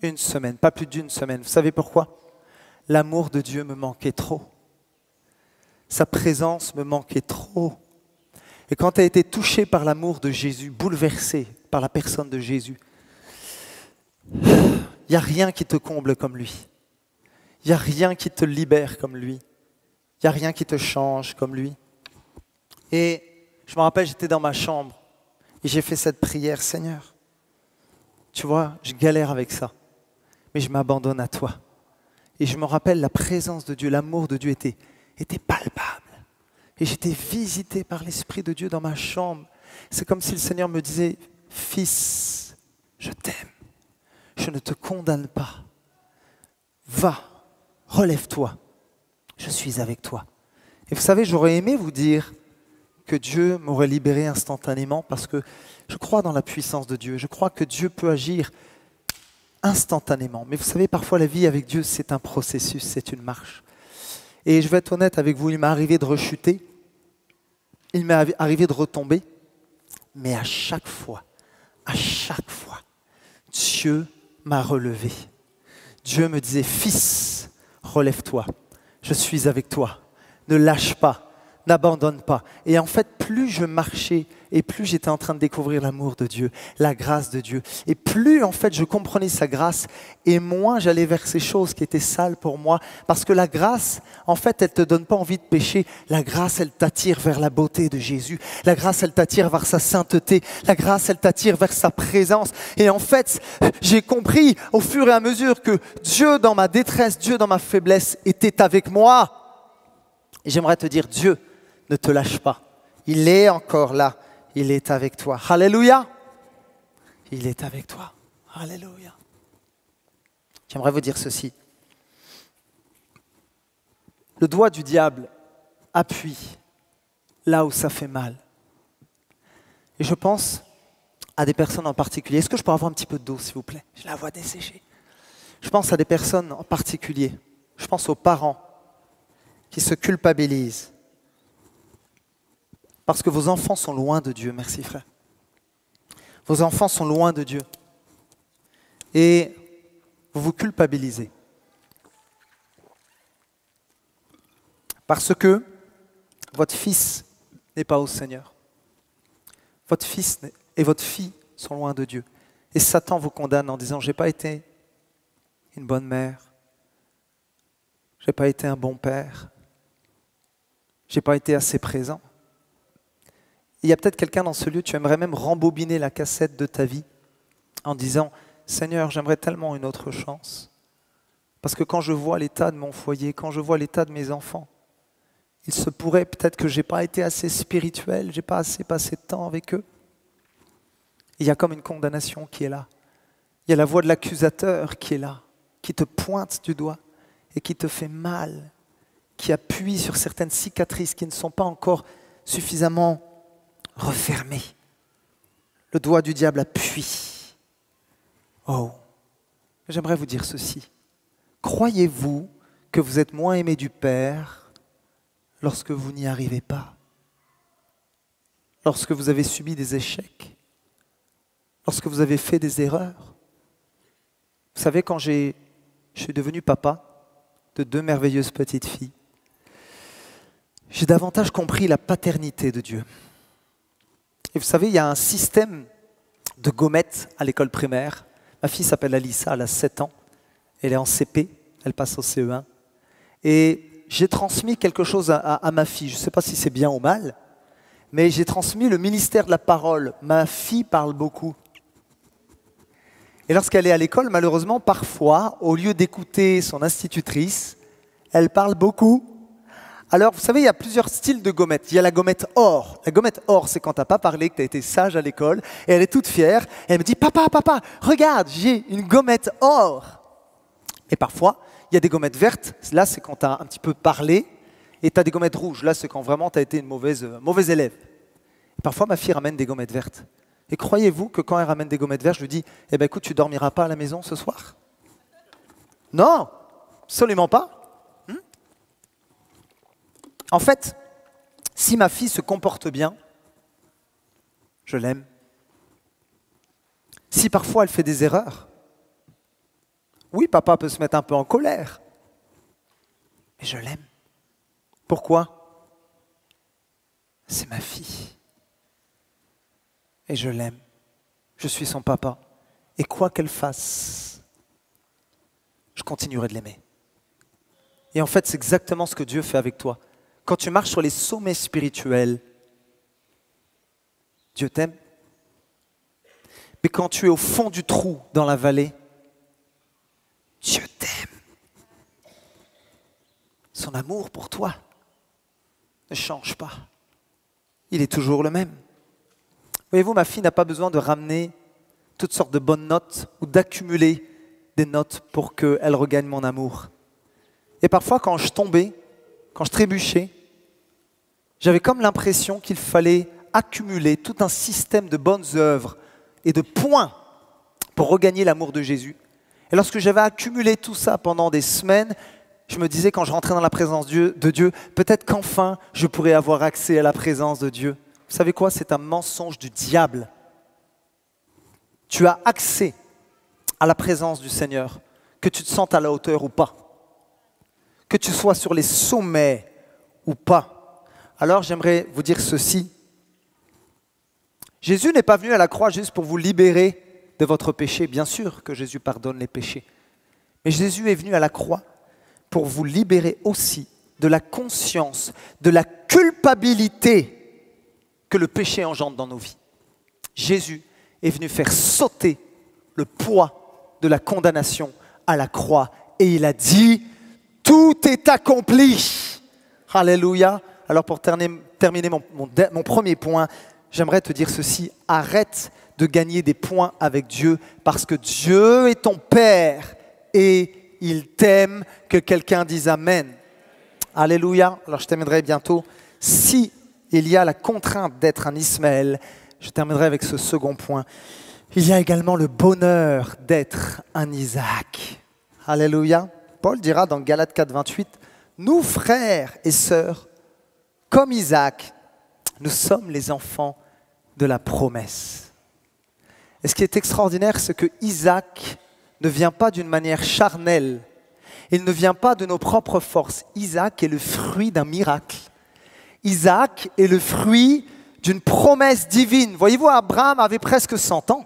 1 semaine, pas plus d'1 semaine. Vous savez pourquoi? L'amour de Dieu me manquait trop. Sa présence me manquait trop. Et quand tu as été touché par l'amour de Jésus, bouleversé par la personne de Jésus, il n'y a rien qui te comble comme lui. Il n'y a rien qui te libère comme lui. Il n'y a rien qui te change comme lui. Et je me rappelle, j'étais dans ma chambre et j'ai fait cette prière, Seigneur, tu vois, je galère avec ça, mais je m'abandonne à toi. Et je me rappelle, la présence de Dieu, l'amour de Dieu était palpable. Et j'étais visité par l'Esprit de Dieu dans ma chambre. C'est comme si le Seigneur me disait, fils, je t'aime, je ne te condamne pas. Va, relève-toi, je suis avec toi. Et vous savez, j'aurais aimé vous dire que Dieu m'aurait libéré instantanément parce que je crois dans la puissance de Dieu. Je crois que Dieu peut agir instantanément. Mais vous savez, parfois la vie avec Dieu, c'est un processus, c'est une marche. Et je vais être honnête avec vous, il m'est arrivé de rechuter, il m'est arrivé de retomber, mais à chaque fois, Dieu m'a relevé. Dieu me disait, fils, relève-toi, je suis avec toi, ne lâche pas, n'abandonne pas. Et en fait, plus je marchais et plus j'étais en train de découvrir l'amour de Dieu, la grâce de Dieu. Et plus en fait je comprenais sa grâce et moins j'allais vers ces choses qui étaient sales pour moi. Parce que la grâce, en fait, elle ne te donne pas envie de pécher. La grâce, elle t'attire vers la beauté de Jésus. La grâce, elle t'attire vers sa sainteté. La grâce, elle t'attire vers sa présence. Et en fait, j'ai compris au fur et à mesure que Dieu dans ma détresse, Dieu dans ma faiblesse était avec moi. Et j'aimerais te dire, Dieu ne te lâche pas. Il est encore là. Il est avec toi. Alléluia. Il est avec toi. Alléluia. J'aimerais vous dire ceci. Le doigt du diable appuie là où ça fait mal. Et je pense à des personnes en particulier. Est-ce que je peux avoir un petit peu d'eau, s'il vous plaît? J'ai la voix desséchée. Je pense à des personnes en particulier. Je pense aux parents qui se culpabilisent. Parce que vos enfants sont loin de Dieu. Merci frère. Vos enfants sont loin de Dieu. Et vous vous culpabilisez. Parce que votre fils n'est pas au Seigneur. Votre fils et votre fille sont loin de Dieu. Et Satan vous condamne en disant, je n'ai pas été une bonne mère. Je n'ai pas été un bon père. Je n'ai pas été assez présent. Il y a peut-être quelqu'un dans ce lieu, tu aimerais même rembobiner la cassette de ta vie en disant « Seigneur, j'aimerais tellement une autre chance. Parce que quand je vois l'état de mon foyer, quand je vois l'état de mes enfants, il se pourrait peut-être que je n'ai pas été assez spirituel, je n'ai pas assez passé de temps avec eux. » Il y a comme une condamnation qui est là. Il y a la voix de l'accusateur qui est là, qui te pointe du doigt et qui te fait mal, qui appuie sur certaines cicatrices qui ne sont pas encore suffisamment refermées. Le doigt du diable appuie. Oh, j'aimerais vous dire ceci. Croyez-vous que vous êtes moins aimé du Père lorsque vous n'y arrivez pas? Lorsque vous avez subi des échecs? Lorsque vous avez fait des erreurs? Vous savez, quand je suis devenu papa de 2 merveilleuses petites filles, j'ai davantage compris la paternité de Dieu. Et vous savez, il y a un système de gommettes à l'école primaire. Ma fille s'appelle Alissa, elle a 7 ans. Elle est en CP, elle passe au CE1. Et j'ai transmis quelque chose à ma fille. Je ne sais pas si c'est bien ou mal, mais j'ai transmis le ministère de la parole. Ma fille parle beaucoup. Et lorsqu'elle est à l'école, malheureusement, parfois, au lieu d'écouter son institutrice, elle parle beaucoup. Alors, vous savez, il y a plusieurs styles de gommettes. Il y a la gommette or. La gommette or, c'est quand tu n'as pas parlé, que tu as été sage à l'école. Et elle est toute fière. Et elle me dit, papa, regarde, j'ai une gommette or. Et parfois, il y a des gommettes vertes. Là, c'est quand tu as un petit peu parlé. Et tu as des gommettes rouges. Là, c'est quand vraiment tu as été une mauvaise élève. Et parfois, ma fille ramène des gommettes vertes. Et croyez-vous que quand elle ramène des gommettes vertes, je lui dis, eh bien écoute, tu ne dormiras pas à la maison ce soir? Non, absolument pas. En fait, si ma fille se comporte bien, je l'aime. Si parfois elle fait des erreurs, oui, papa peut se mettre un peu en colère, mais je l'aime. Pourquoi? C'est ma fille. Et je l'aime. Je suis son papa. Et quoi qu'elle fasse, je continuerai de l'aimer. Et en fait, c'est exactement ce que Dieu fait avec toi. Quand tu marches sur les sommets spirituels, Dieu t'aime. Mais quand tu es au fond du trou dans la vallée, Dieu t'aime. Son amour pour toi ne change pas. Il est toujours le même. Voyez-vous, ma fille n'a pas besoin de ramener toutes sortes de bonnes notes ou d'accumuler des notes pour qu'elle regagne mon amour. Et parfois, quand je tombais, quand je trébuchais, j'avais comme l'impression qu'il fallait accumuler tout un système de bonnes œuvres et de points pour regagner l'amour de Jésus. Et lorsque j'avais accumulé tout ça pendant des semaines, je me disais quand je rentrais dans la présence de Dieu, peut-être qu'enfin je pourrais avoir accès à la présence de Dieu. Vous savez quoi? C'est un mensonge du diable. Tu as accès à la présence du Seigneur, que tu te sentes à la hauteur ou pas, que tu sois sur les sommets ou pas. Alors j'aimerais vous dire ceci. Jésus n'est pas venu à la croix juste pour vous libérer de votre péché. Bien sûr que Jésus pardonne les péchés. Mais Jésus est venu à la croix pour vous libérer aussi de la conscience, de la culpabilité que le péché engendre dans nos vies. Jésus est venu faire sauter le poids de la condamnation à la croix. Et il a dit, tout est accompli. Alléluia. Alors pour terminer mon premier point, j'aimerais te dire ceci, arrête de gagner des points avec Dieu parce que Dieu est ton Père et il t'aime. Que quelqu'un dise Amen. Alléluia. Alors je terminerai bientôt. Si il y a la contrainte d'être un Ismaël, je terminerai avec ce second point. Il y a également le bonheur d'être un Isaac. Alléluia. Paul dira dans Galates 4, 28, « Nous, frères et sœurs, comme Isaac, nous sommes les enfants de la promesse. » Et ce qui est extraordinaire, c'est que Isaac ne vient pas d'une manière charnelle. Il ne vient pas de nos propres forces. Isaac est le fruit d'un miracle. Isaac est le fruit d'une promesse divine. Voyez-vous, Abraham avait presque 100 ans.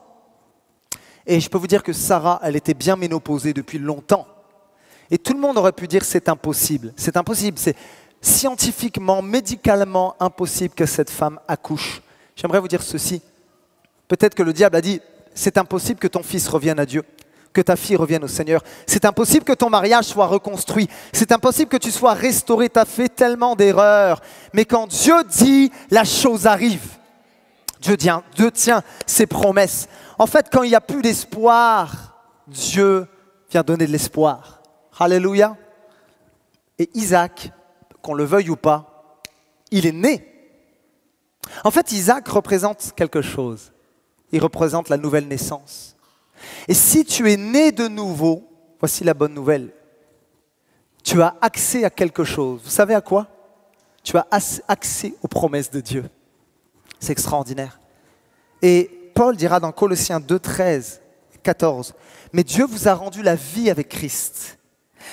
Et je peux vous dire que Sarah, elle était bien ménopausée depuis longtemps. Et tout le monde aurait pu dire c'est impossible. C'est impossible, c'est scientifiquement, médicalement impossible que cette femme accouche. J'aimerais vous dire ceci. Peut-être que le diable a dit, c'est impossible que ton fils revienne à Dieu, que ta fille revienne au Seigneur. C'est impossible que ton mariage soit reconstruit. C'est impossible que tu sois restauré. Tu as fait tellement d'erreurs. Mais quand Dieu dit, la chose arrive. Dieu tient ses promesses. En fait, quand il n'y a plus d'espoir, Dieu vient donner de l'espoir. Alléluia. Et Isaac, qu'on le veuille ou pas, il est né. En fait, Isaac représente quelque chose. Il représente la nouvelle naissance. Et si tu es né de nouveau, voici la bonne nouvelle. Tu as accès à quelque chose. Vous savez à quoi? Tu as accès aux promesses de Dieu. C'est extraordinaire. Et Paul dira dans Colossiens 2, 13, 14, « Mais Dieu vous a rendu la vie avec Christ.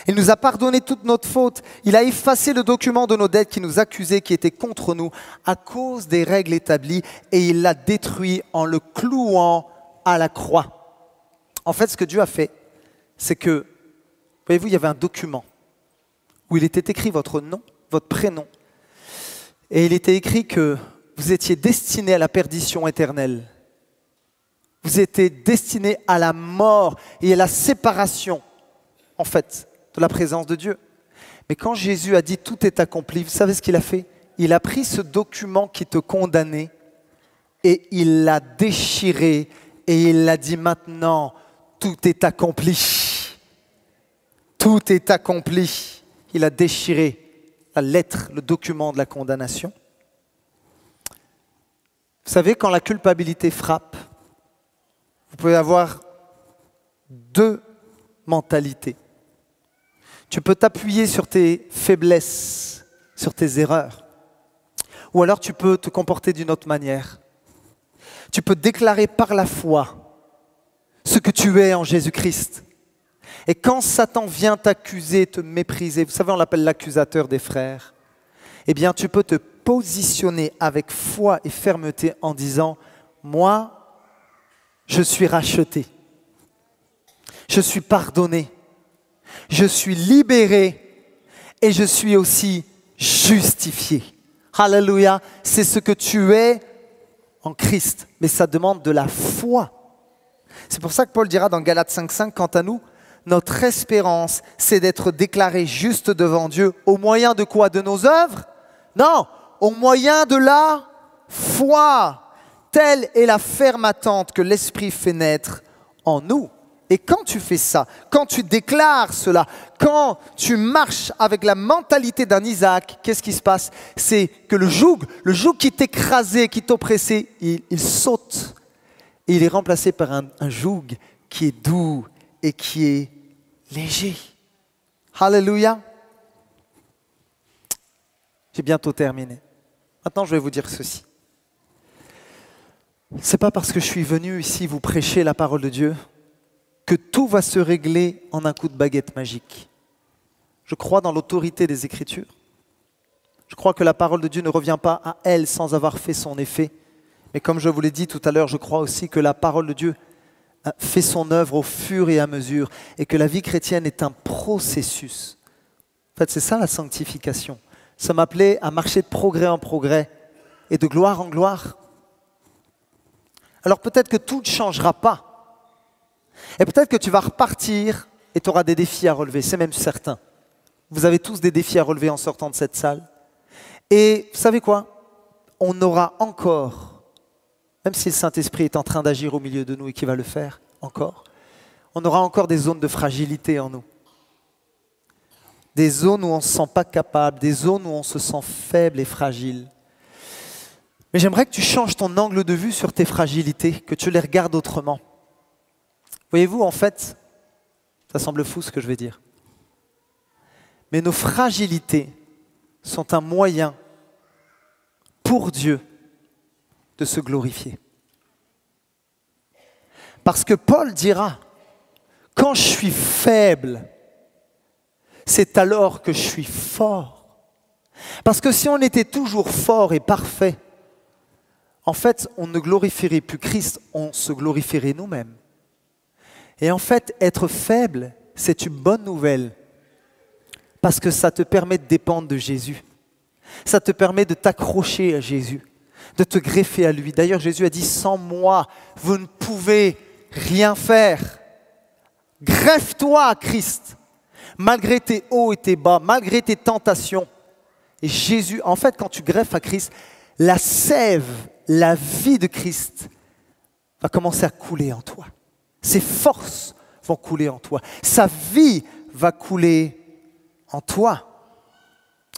Il nous a pardonné toute notre faute. Il a effacé le document de nos dettes qui nous accusait, qui était contre nous, à cause des règles établies, et il l'a détruit en le clouant à la croix. » En fait, ce que Dieu a fait, c'est que, voyez-vous, il y avait un document où il était écrit votre nom, votre prénom, et il était écrit que vous étiez destiné à la perdition éternelle. Vous étiez destiné à la mort et à la séparation, en fait, de la présence de Dieu. Mais quand Jésus a dit tout est accompli, vous savez ce qu'il a fait? Il a pris ce document qui te condamnait et il l'a déchiré et il l'a dit maintenant, tout est accompli. Tout est accompli. Il a déchiré la lettre, le document de la condamnation. Vous savez, quand la culpabilité frappe, vous pouvez avoir deux mentalités. Tu peux t'appuyer sur tes faiblesses, sur tes erreurs. Ou alors tu peux te comporter d'une autre manière. Tu peux déclarer par la foi ce que tu es en Jésus-Christ. Et quand Satan vient t'accuser, te mépriser, vous savez, on l'appelle l'accusateur des frères, eh bien tu peux te positionner avec foi et fermeté en disant « Moi, je suis racheté, je suis pardonné, je suis libéré et je suis aussi justifié. » Alléluia, c'est ce que tu es en Christ, mais ça demande de la foi. C'est pour ça que Paul dira dans Galates 5.5, quant à nous, notre espérance, c'est d'être déclaré juste devant Dieu au moyen de quoi? De nos œuvres? Non, au moyen de la foi. Telle est la ferme attente que l'Esprit fait naître en nous. Et quand tu fais ça, quand tu déclares cela, quand tu marches avec la mentalité d'un Isaac, qu'est-ce qui se passe? C'est que le joug qui t'écrasait, qui t'oppressait, il saute. Et il est remplacé par un joug qui est doux et qui est léger. Alléluia. J'ai bientôt terminé. Maintenant, je vais vous dire ceci. Ce n'est pas parce que je suis venu ici vous prêcher la parole de Dieu que tout va se régler en un coup de baguette magique. Je crois dans l'autorité des Écritures. Je crois que la parole de Dieu ne revient pas à elle sans avoir fait son effet. Mais comme je vous l'ai dit tout à l'heure, je crois aussi que la parole de Dieu fait son œuvre au fur et à mesure et que la vie chrétienne est un processus. En fait, c'est ça la sanctification. Ça m'appelait à marcher de progrès en progrès et de gloire en gloire. Alors peut-être que tout ne changera pas. Et peut-être que tu vas repartir et tu auras des défis à relever, c'est même certain. Vous avez tous des défis à relever en sortant de cette salle. Et vous savez quoi? On aura encore, même si le Saint-Esprit est en train d'agir au milieu de nous et qu'il va le faire encore, on aura encore des zones de fragilité en nous. Des zones où on ne se sent pas capable, des zones où on se sent faible et fragile. Mais j'aimerais que tu changes ton angle de vue sur tes fragilités, que tu les regardes autrement. Voyez-vous, en fait, ça semble fou ce que je vais dire, mais nos fragilités sont un moyen pour Dieu de se glorifier. Parce que Paul dira, quand je suis faible, c'est alors que je suis fort. Parce que si on était toujours fort et parfait, en fait, on ne glorifierait plus Christ, on se glorifierait nous-mêmes. Et en fait, être faible, c'est une bonne nouvelle. Parce que ça te permet de dépendre de Jésus. Ça te permet de t'accrocher à Jésus. de te greffer à lui. D'ailleurs, Jésus a dit, sans moi, vous ne pouvez rien faire. Greffe-toi à Christ, malgré tes hauts et tes bas, malgré tes tentations. Et Jésus, en fait, quand tu greffes à Christ, la sève, la vie de Christ va commencer à couler en toi. Ses forces vont couler en toi. Sa vie va couler en toi.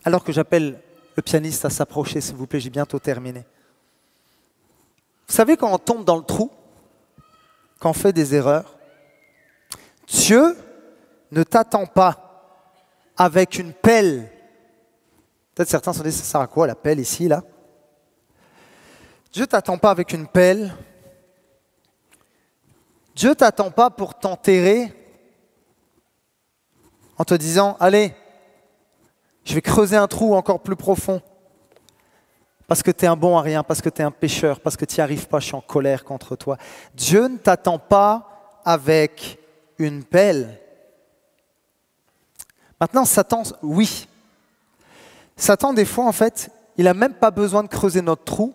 Alors que j'appelle le pianiste à s'approcher, s'il vous plaît, j'ai bientôt terminé. Vous savez, quand on tombe dans le trou, quand on fait des erreurs, Dieu ne t'attend pas avec une pelle. Peut-être certains se disent, ça sert à quoi la pelle ici, là? Dieu ne t'attend pas avec une pelle. Dieu ne t'attend pas pour t'enterrer en te disant, allez, je vais creuser un trou encore plus profond. Parce que tu es un bon à rien, parce que tu es un pécheur, parce que tu n'y arrives pas, je suis en colère contre toi. Dieu ne t'attend pas avec une pelle. Maintenant, Satan, oui. Satan, des fois, en fait, il n'a même pas besoin de creuser notre trou.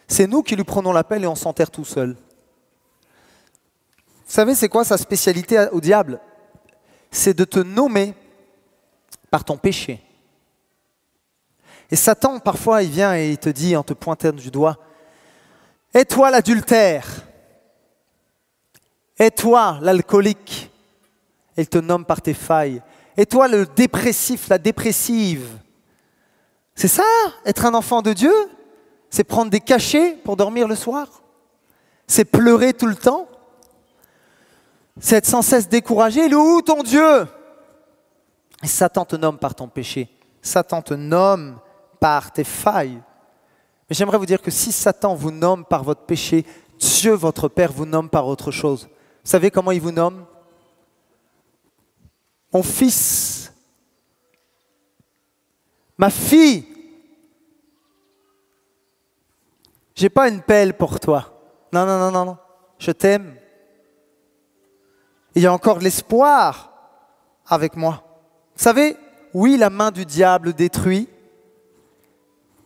C'est nous qui lui prenons la pelle et on s'enterre tout seul. Vous savez, c'est quoi sa spécialité au diable? C'est de te nommer par ton péché. Et Satan, parfois, il vient et il te dit, en te pointant du doigt, « Et toi, l'adultère? Et toi, l'alcoolique ?» Il te nomme par tes failles. « Et toi, le dépressif, la dépressive ?» C'est ça, être un enfant de Dieu? C'est prendre des cachets pour dormir le soir? C'est pleurer tout le temps? C'est être sans cesse découragé? Il est où ton Dieu? Et Satan te nomme par ton péché. Satan te nomme par tes failles. Mais j'aimerais vous dire que si Satan vous nomme par votre péché, Dieu, votre Père, vous nomme par autre chose. Vous savez comment il vous nomme? Mon fils, ma fille, j'ai pas une pelle pour toi. Non, non, non, non, non. Je t'aime. Il y a encore de l'espoir avec moi. Vous savez, oui, la main du diable détruit,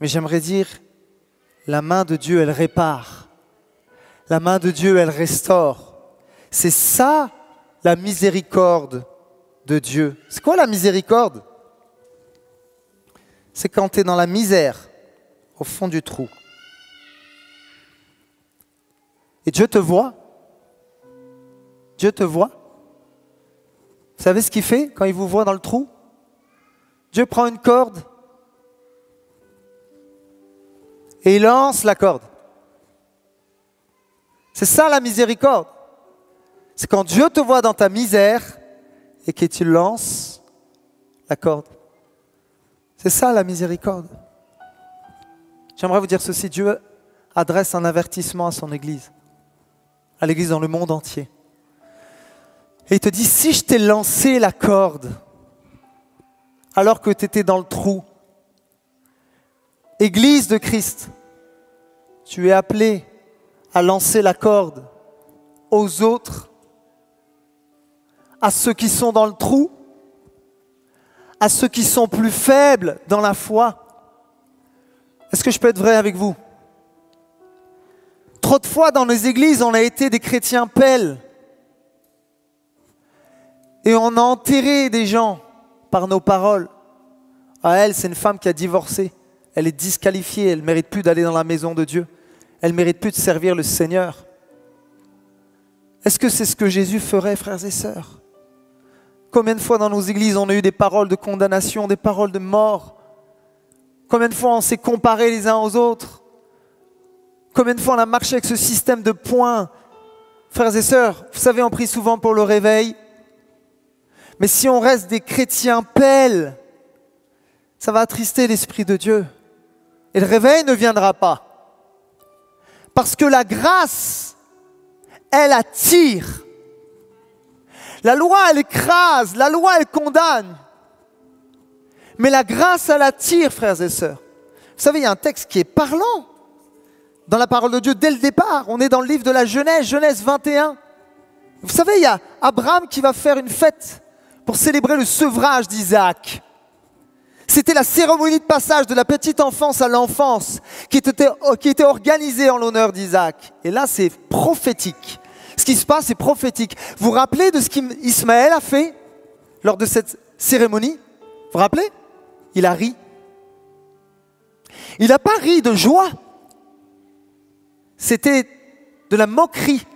mais j'aimerais dire, la main de Dieu, elle répare. La main de Dieu, elle restaure. C'est ça, la miséricorde de Dieu. C'est quoi la miséricorde? C'est quand tu es dans la misère, au fond du trou. Et Dieu te voit. Dieu te voit. Vous savez ce qu'il fait quand il vous voit dans le trou? Dieu prend une corde et il lance la corde. C'est ça la miséricorde. C'est quand Dieu te voit dans ta misère et que tu lances la corde. C'est ça la miséricorde. J'aimerais vous dire ceci, Dieu adresse un avertissement à son Église, à l'Église dans le monde entier. Et il te dit, si je t'ai lancé la corde, alors que tu étais dans le trou, Église de Christ, tu es appelé à lancer la corde aux autres, à ceux qui sont dans le trou, à ceux qui sont plus faibles dans la foi. Est-ce que je peux être vrai avec vous? Trop de fois dans nos églises, on a été des chrétiens pelles. Et on a enterré des gens par nos paroles. Ah, elle, c'est une femme qui a divorcé. Elle est disqualifiée, elle ne mérite plus d'aller dans la maison de Dieu. Elle ne mérite plus de servir le Seigneur. Est-ce que c'est ce que Jésus ferait, frères et sœurs? Combien de fois dans nos églises on a eu des paroles de condamnation, des paroles de mort? Combien de fois on s'est comparés les uns aux autres? Combien de fois on a marché avec ce système de points? Frères et sœurs, vous savez, on prie souvent pour le réveil. Mais si on reste des chrétiens pelles, ça va attrister l'Esprit de Dieu. Et le réveil ne viendra pas. Parce que la grâce, elle attire. La loi, elle écrase. La loi, elle condamne. Mais la grâce, elle attire, frères et sœurs. Vous savez, il y a un texte qui est parlant dans la parole de Dieu dès le départ. On est dans le livre de la Genèse, Genèse 21. Vous savez, il y a Abraham qui va faire une fête pour célébrer le sevrage d'Isaac. C'était la cérémonie de passage de la petite enfance à l'enfance qui était organisée en l'honneur d'Isaac. Et là, c'est prophétique. Ce qui se passe, c'est prophétique. Vous vous rappelez de ce qu'Ismaël a fait lors de cette cérémonie? Vous vous rappelez? Il a ri. Il n'a pas ri de joie. C'était de la moquerie.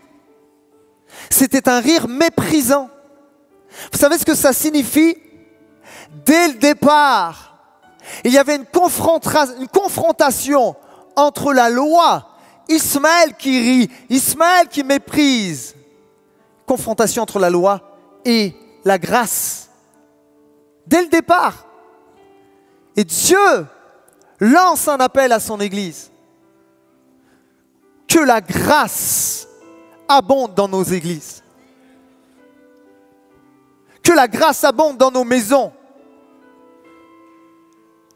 C'était un rire méprisant. Vous savez ce que ça signifie? Dès le départ, il y avait une confrontation entre la loi, Ismaël qui rit, Ismaël qui méprise. Confrontation entre la loi et la grâce. Dès le départ. Et Dieu lance un appel à son Église. Que la grâce abonde dans nos églises. Que la grâce abonde dans nos maisons.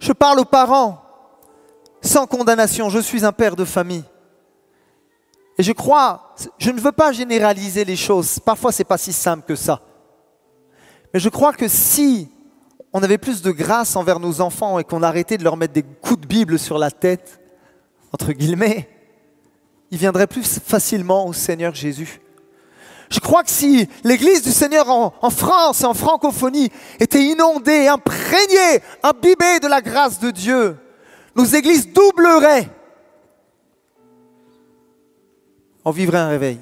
Je parle aux parents sans condamnation. Je suis un père de famille. Et je crois, je ne veux pas généraliser les choses. Parfois, ce n'est pas si simple que ça. Mais je crois que si on avait plus de grâce envers nos enfants et qu'on arrêtait de leur mettre des coups de Bible sur la tête, entre guillemets, ils viendraient plus facilement au Seigneur Jésus. Je crois que si l'Église du Seigneur en France et en francophonie était inondée, imprégnée, imbibée de la grâce de Dieu, nos églises doubleraient. On vivrait un réveil.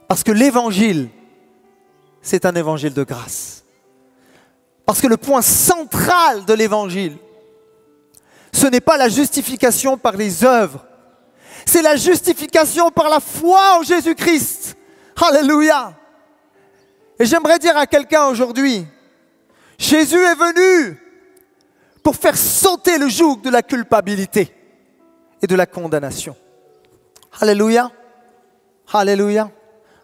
Parce que l'Évangile, c'est un évangile de grâce. Parce que le point central de l'Évangile, ce n'est pas la justification par les œuvres, c'est la justification par la foi en Jésus-Christ. Alléluia. Et j'aimerais dire à quelqu'un aujourd'hui, Jésus est venu pour faire sauter le joug de la culpabilité et de la condamnation. Alléluia. Alléluia.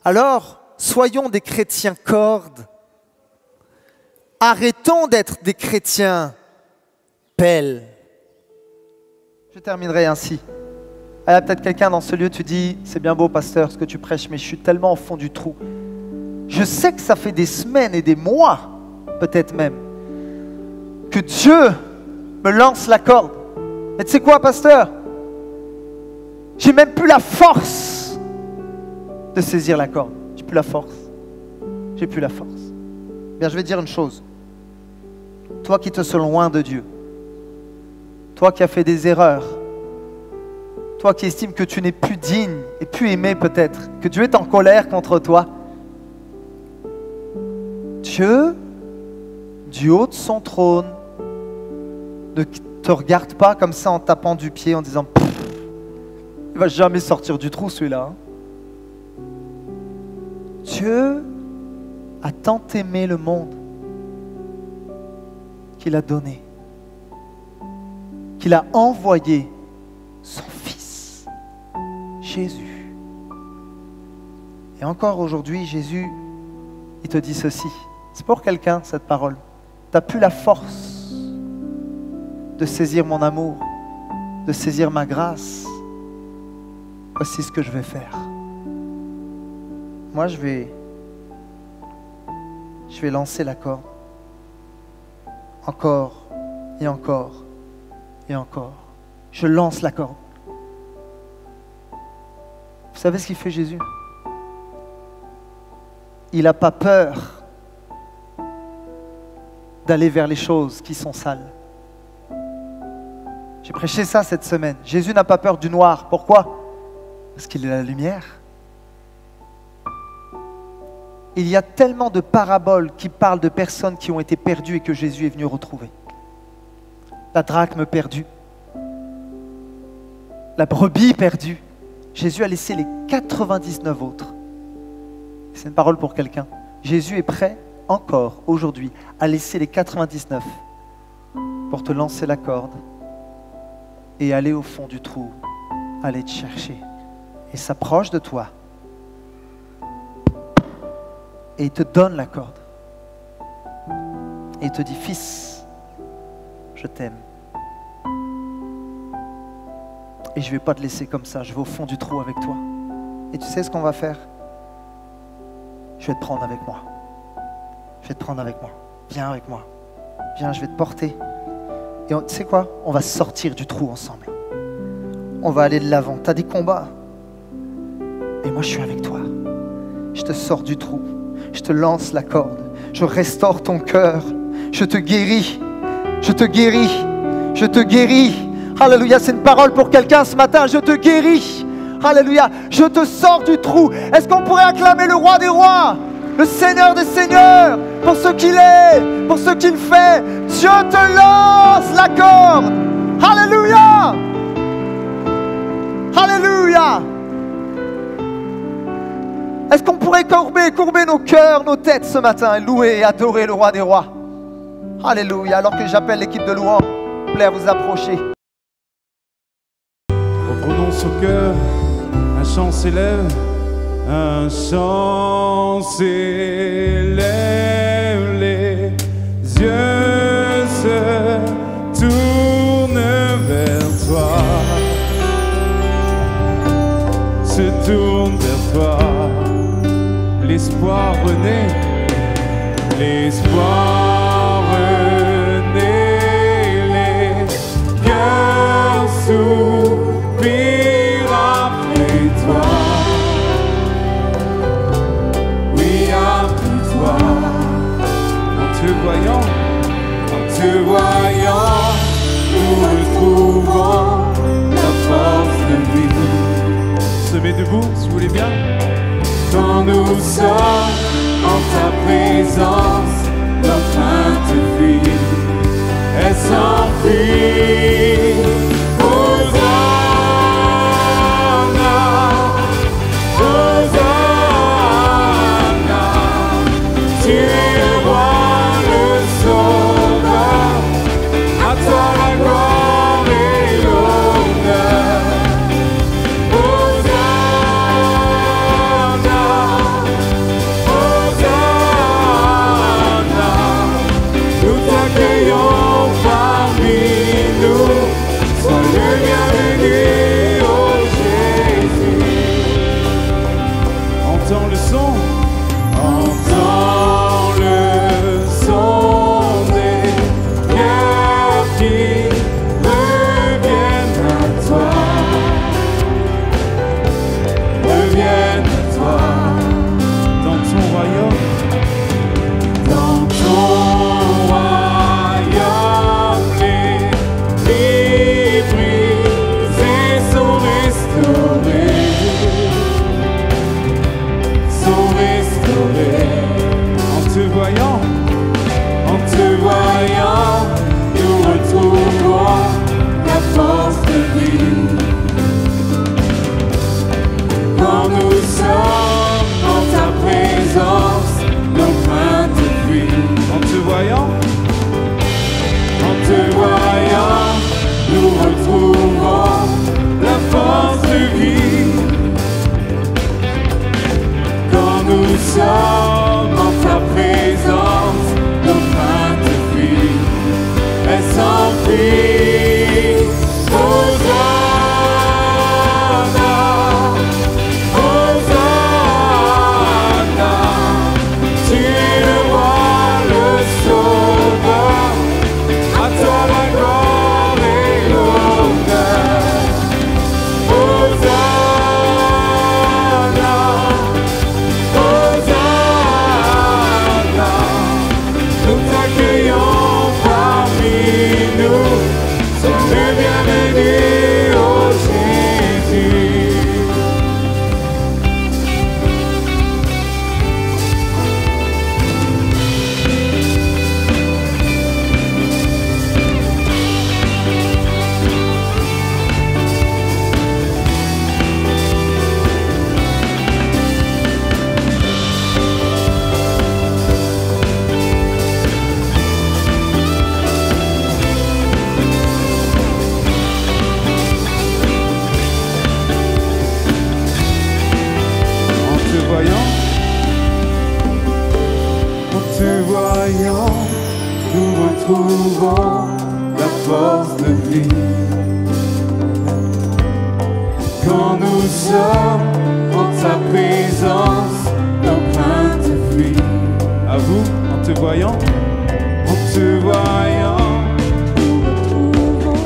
Alors, soyons des chrétiens cordes. Arrêtons d'être des chrétiens pelles. Je terminerai ainsi. Il y a peut-être quelqu'un dans ce lieu, tu dis, c'est bien beau pasteur ce que tu prêches, mais je suis tellement au fond du trou. Je sais que ça fait des semaines et des mois, peut-être même, que Dieu me lance la corde. Mais tu sais quoi, pasteur? J'ai même plus la force de saisir la corde. J'ai plus la force. J'ai plus la force. Bien, je vais dire une chose. Toi qui te sens loin de Dieu, toi qui as fait des erreurs, toi qui estimes que tu n'es plus digne et plus aimé peut-être, que Dieu est en colère contre toi, Dieu, du haut de son trône, ne te regarde pas comme ça en tapant du pied, en disant « il va jamais sortir du trou celui-là. » Dieu a tant aimé le monde qu'il a donné, qu'il a envoyé son Fils, Jésus. Et encore aujourd'hui, Jésus, il te dit ceci. C'est pour quelqu'un, cette parole. Tu n'as plus la force de saisir mon amour, de saisir ma grâce. Voici ce que je vais faire. Moi, je vais lancer la corde. Encore et encore et encore. Je lance la corde. Vous savez ce qu'il fait Jésus? Il n'a pas peur d'aller vers les choses qui sont sales. J'ai prêché ça cette semaine. Jésus n'a pas peur du noir. Pourquoi? Parce qu'il est la lumière. Il y a tellement de paraboles qui parlent de personnes qui ont été perdues et que Jésus est venu retrouver. La drachme perdue, la brebis perdue. Jésus a laissé les 99 autres. C'est une parole pour quelqu'un. Jésus est prêt encore aujourd'hui à laisser les 99 pour te lancer la corde et aller au fond du trou, aller te chercher. Il s'approche de toi et il te donne la corde. Et il te dit, fils, je t'aime. Et je ne vais pas te laisser comme ça, je vais au fond du trou avec toi. Et tu sais ce qu'on va faire? Je vais te prendre avec moi. Je vais te prendre avec moi. Viens avec moi. Viens, je vais te porter. Et tu sais quoi? On va sortir du trou ensemble. On va aller de l'avant. Tu as des combats. Et moi, je suis avec toi. Je te sors du trou. Je te lance la corde. Je restaure ton cœur. Je te guéris. Je te guéris. Je te guéris. Alléluia, c'est une parole pour quelqu'un ce matin. Je te guéris. Alléluia, je te sors du trou. Est-ce qu'on pourrait acclamer le roi des rois, le Seigneur des seigneurs, pour ce qu'il est, pour ce qu'il fait? Dieu te lance la corde. Alléluia. Alléluia. Est-ce qu'on pourrait courber nos cœurs, nos têtes ce matin et louer et adorer le roi des rois? Alléluia. Alors que j'appelle l'équipe de louange, s'il vous plaît, à vous approcher. Reprenons au cœur, un chant s'élève, un chant s'élève, les yeux se tournent vers toi, se tournent vers toi, l'espoir renaît, l'espoir renaît, les cœurs soupirent après toi, oui après toi, en te voyant, nous retrouvons la force de vie. Se met debout si vous voulez bien. Quand nous sommes en ta présence, nos craintes fuient, elles s'enfuient. Hosanna, Hosanna, tu es le roi, le sauveur, à toi la gloire et l'honneur. Entends le son, entends le son des cœurs qui reviennent à toi, reviennent à toi, dans ton royaume, dans ton royaume, les brisés sont restaurés. En te voyant, nous retrouvons la force de vie. Quand nous sommes en ta présence, nos craintes fuient. En te voyant, nous retrouvons la force de vie. Quand nous sommes en ta présence, nos craintes fuient, elles s'enfuient. Hosanna, Hosanna, tu es le roi, le sauveur, à toi la gloire et l'honneur. Hosanna, nous t'accueillons parmi nous, sois le bienvenu, ô Jésus. En te voyant, nous retrouvons la force de vie. Quand nous sommes en ta présence, nos craintes fuient. À vous, en te voyant, En te voyant, nous retrouvons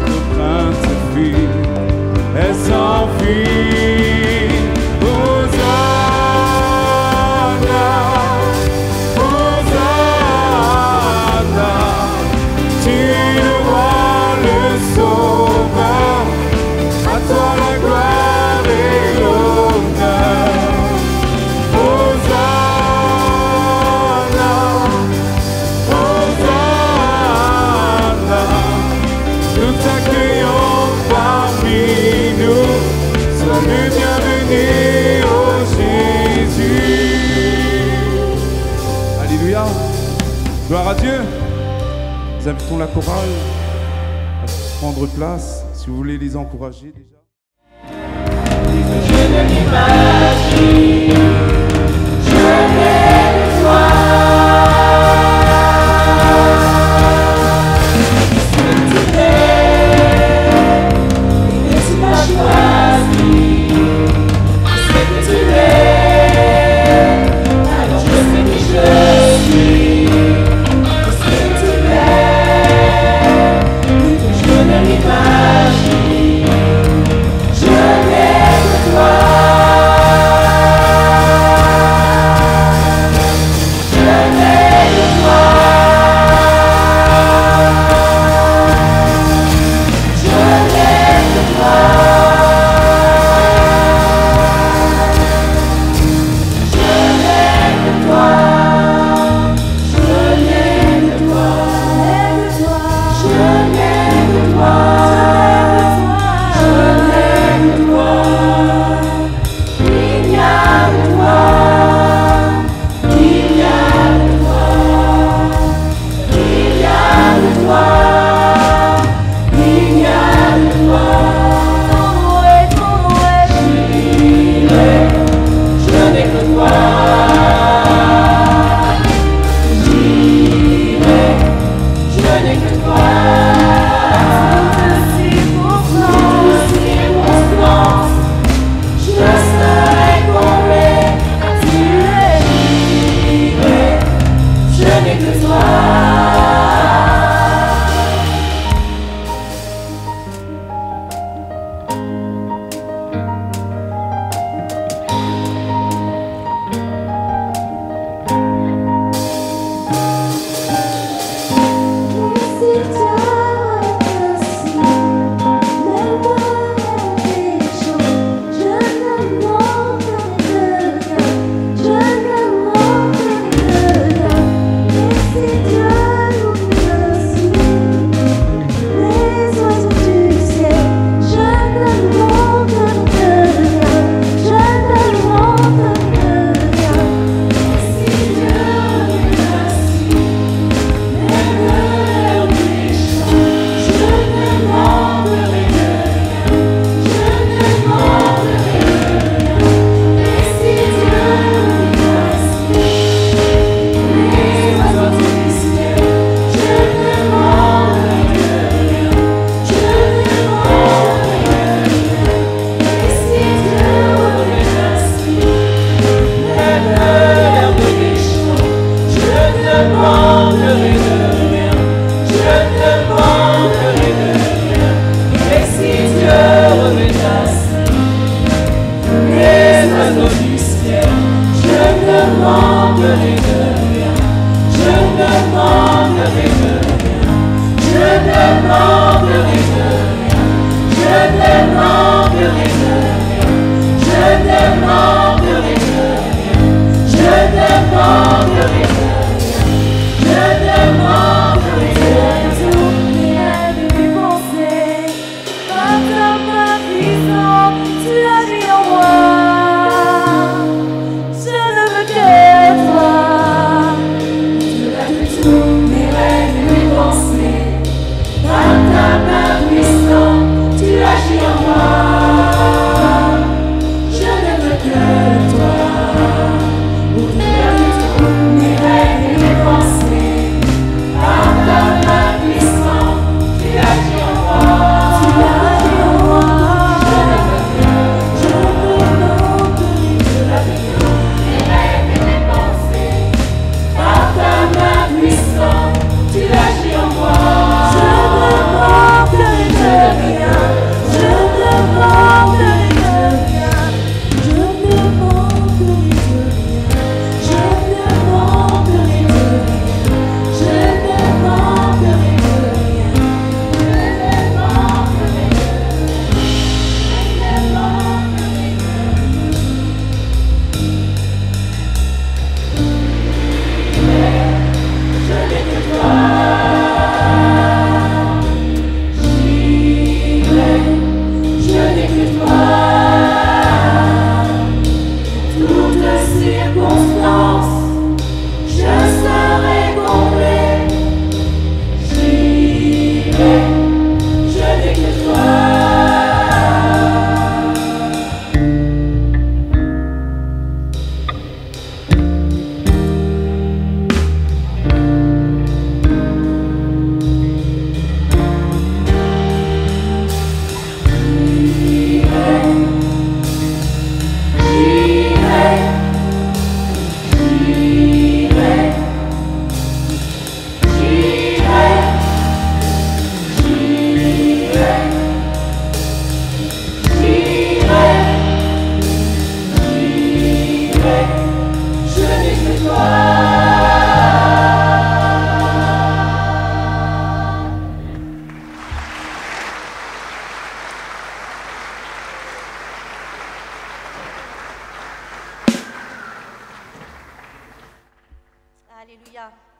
nos craintes fuient, elles s'enfuient. Hosanna, Hosanna, tu le roi, le sauveur, à toi la gloire et l'honneur. Hosanna, Hosanna, nous t'accueillons parmi nous. Sois le bienvenu, oh Jésus. Alléluia. Gloire à Dieu. Nous invitons la chorale à prendre place, si vous voulez les encourager déjà. Tous mes rêves, mes pensées,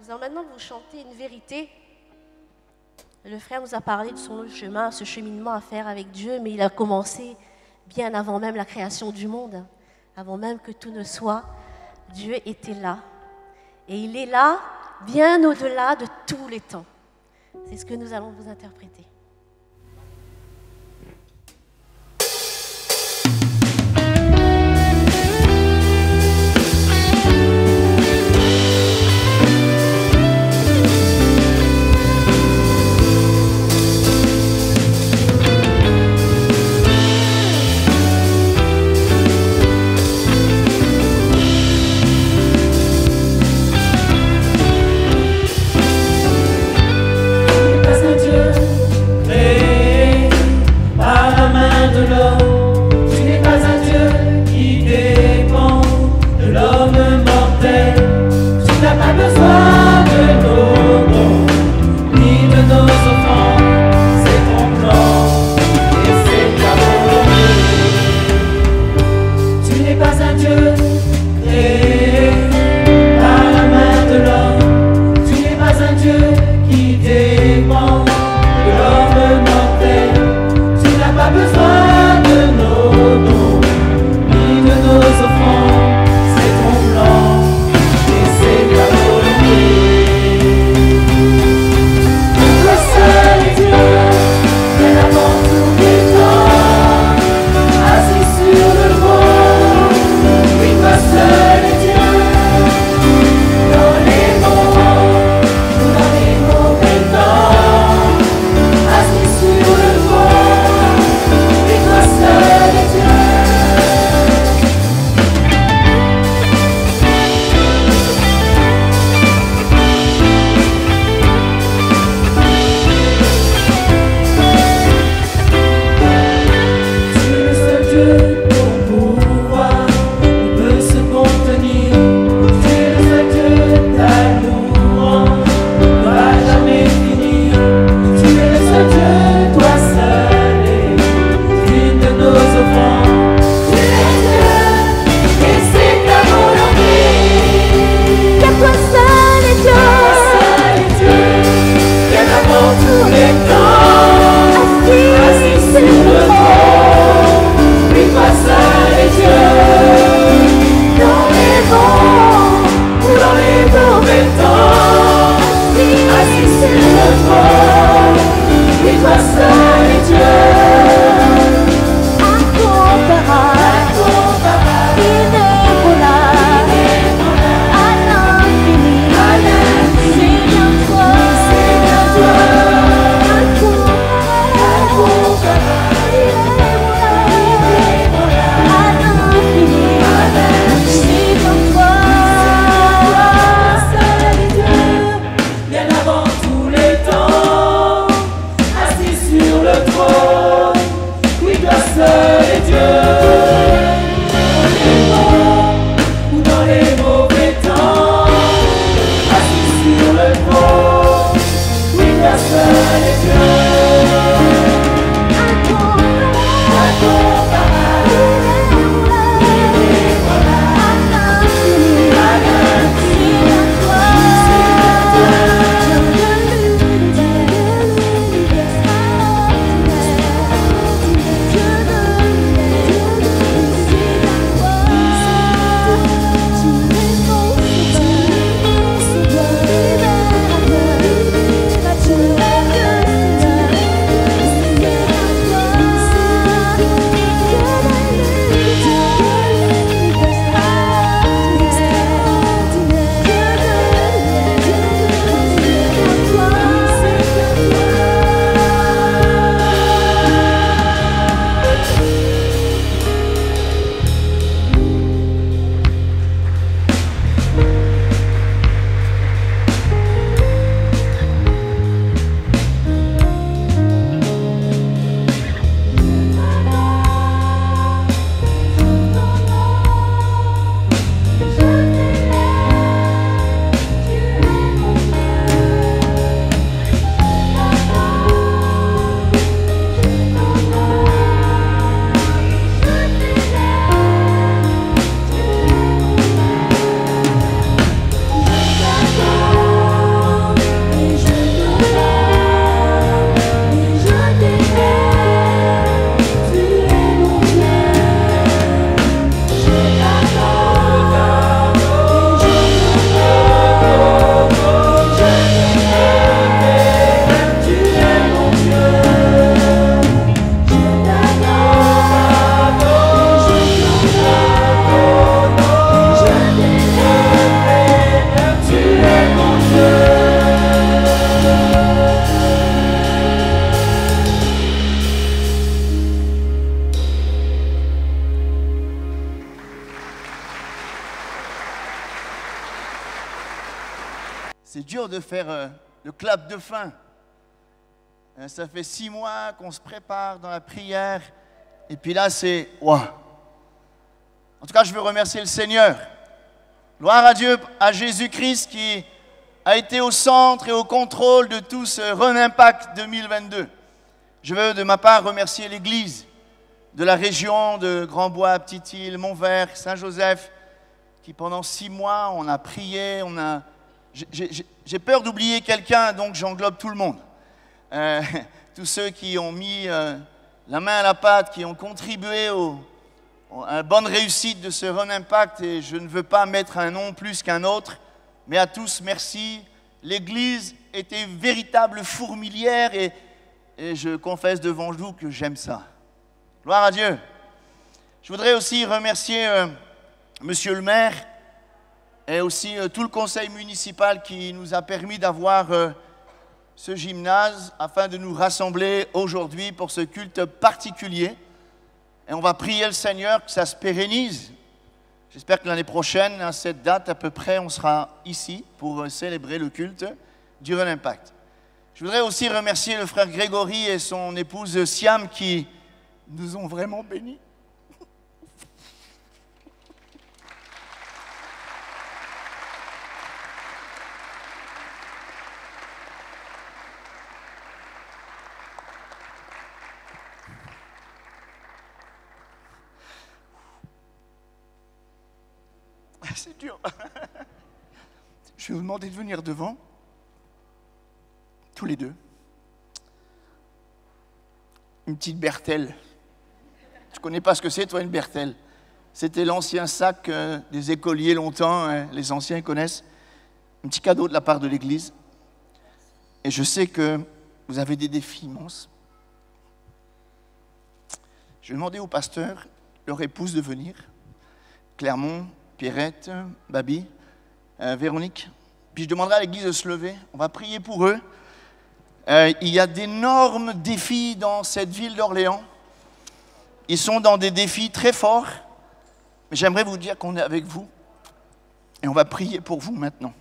Nous allons maintenant vous chanter une vérité. Le frère nous a parlé de son chemin, ce cheminement à faire avec Dieu, mais il a commencé bien avant même la création du monde, avant même que tout ne soit. Dieu était là. Et il est là, bien au-delà de tous les temps. C'est ce que nous allons vous interpréter. Pas un Dieu C'est dur de faire le clap de fin. Ça fait 6 mois qu'on se prépare dans la prière. Et puis là, c'est... Waouh! En tout cas, je veux remercier le Seigneur. Gloire à Dieu, à Jésus-Christ qui a été au centre et au contrôle de tout ce Run Impact 2022. Je veux de ma part remercier l'Église de la région de Grand-Bois, Petite-Île, Montvert, Saint-Joseph, qui pendant 6 mois, on a prié, J'ai peur d'oublier quelqu'un, donc j'englobe tout le monde. Tous ceux qui ont mis la main à la pâte, qui ont contribué à la bonne réussite de ce Run Impact, et je ne veux pas mettre un nom plus qu'un autre, mais à tous, merci. L'Église était une véritable fourmilière et je confesse devant vous que j'aime ça. Gloire à Dieu. Je voudrais aussi remercier Monsieur le maire et aussi tout le conseil municipal qui nous a permis d'avoir ce gymnase afin de nous rassembler aujourd'hui pour ce culte particulier. Et on va prier le Seigneur que ça se pérennise. J'espère que l'année prochaine, à cette date à peu près, on sera ici pour célébrer le culte du Run Impact. Je voudrais aussi remercier le frère Grégory et son épouse Siam qui nous ont vraiment bénis. C'est dur. Je vais vous demander de venir devant, tous les deux. Une petite bertelle. Tu connais pas ce que c'est, toi, une bertelle? C'était l'ancien sac des écoliers longtemps, hein, les anciens connaissent. Un petit cadeau de la part de l'Église. Et je sais que vous avez des défis immenses. Je vais demander au pasteur, leur épouse, de venir. Clermont, Pierrette, Babi, Véronique. Puis je demanderai à l'Église de se lever. On va prier pour eux. Il y a d'énormes défis dans cette ville d'Orléans. Ils sont dans des défis très forts. Mais j'aimerais vous dire qu'on est avec vous. Et on va prier pour vous maintenant.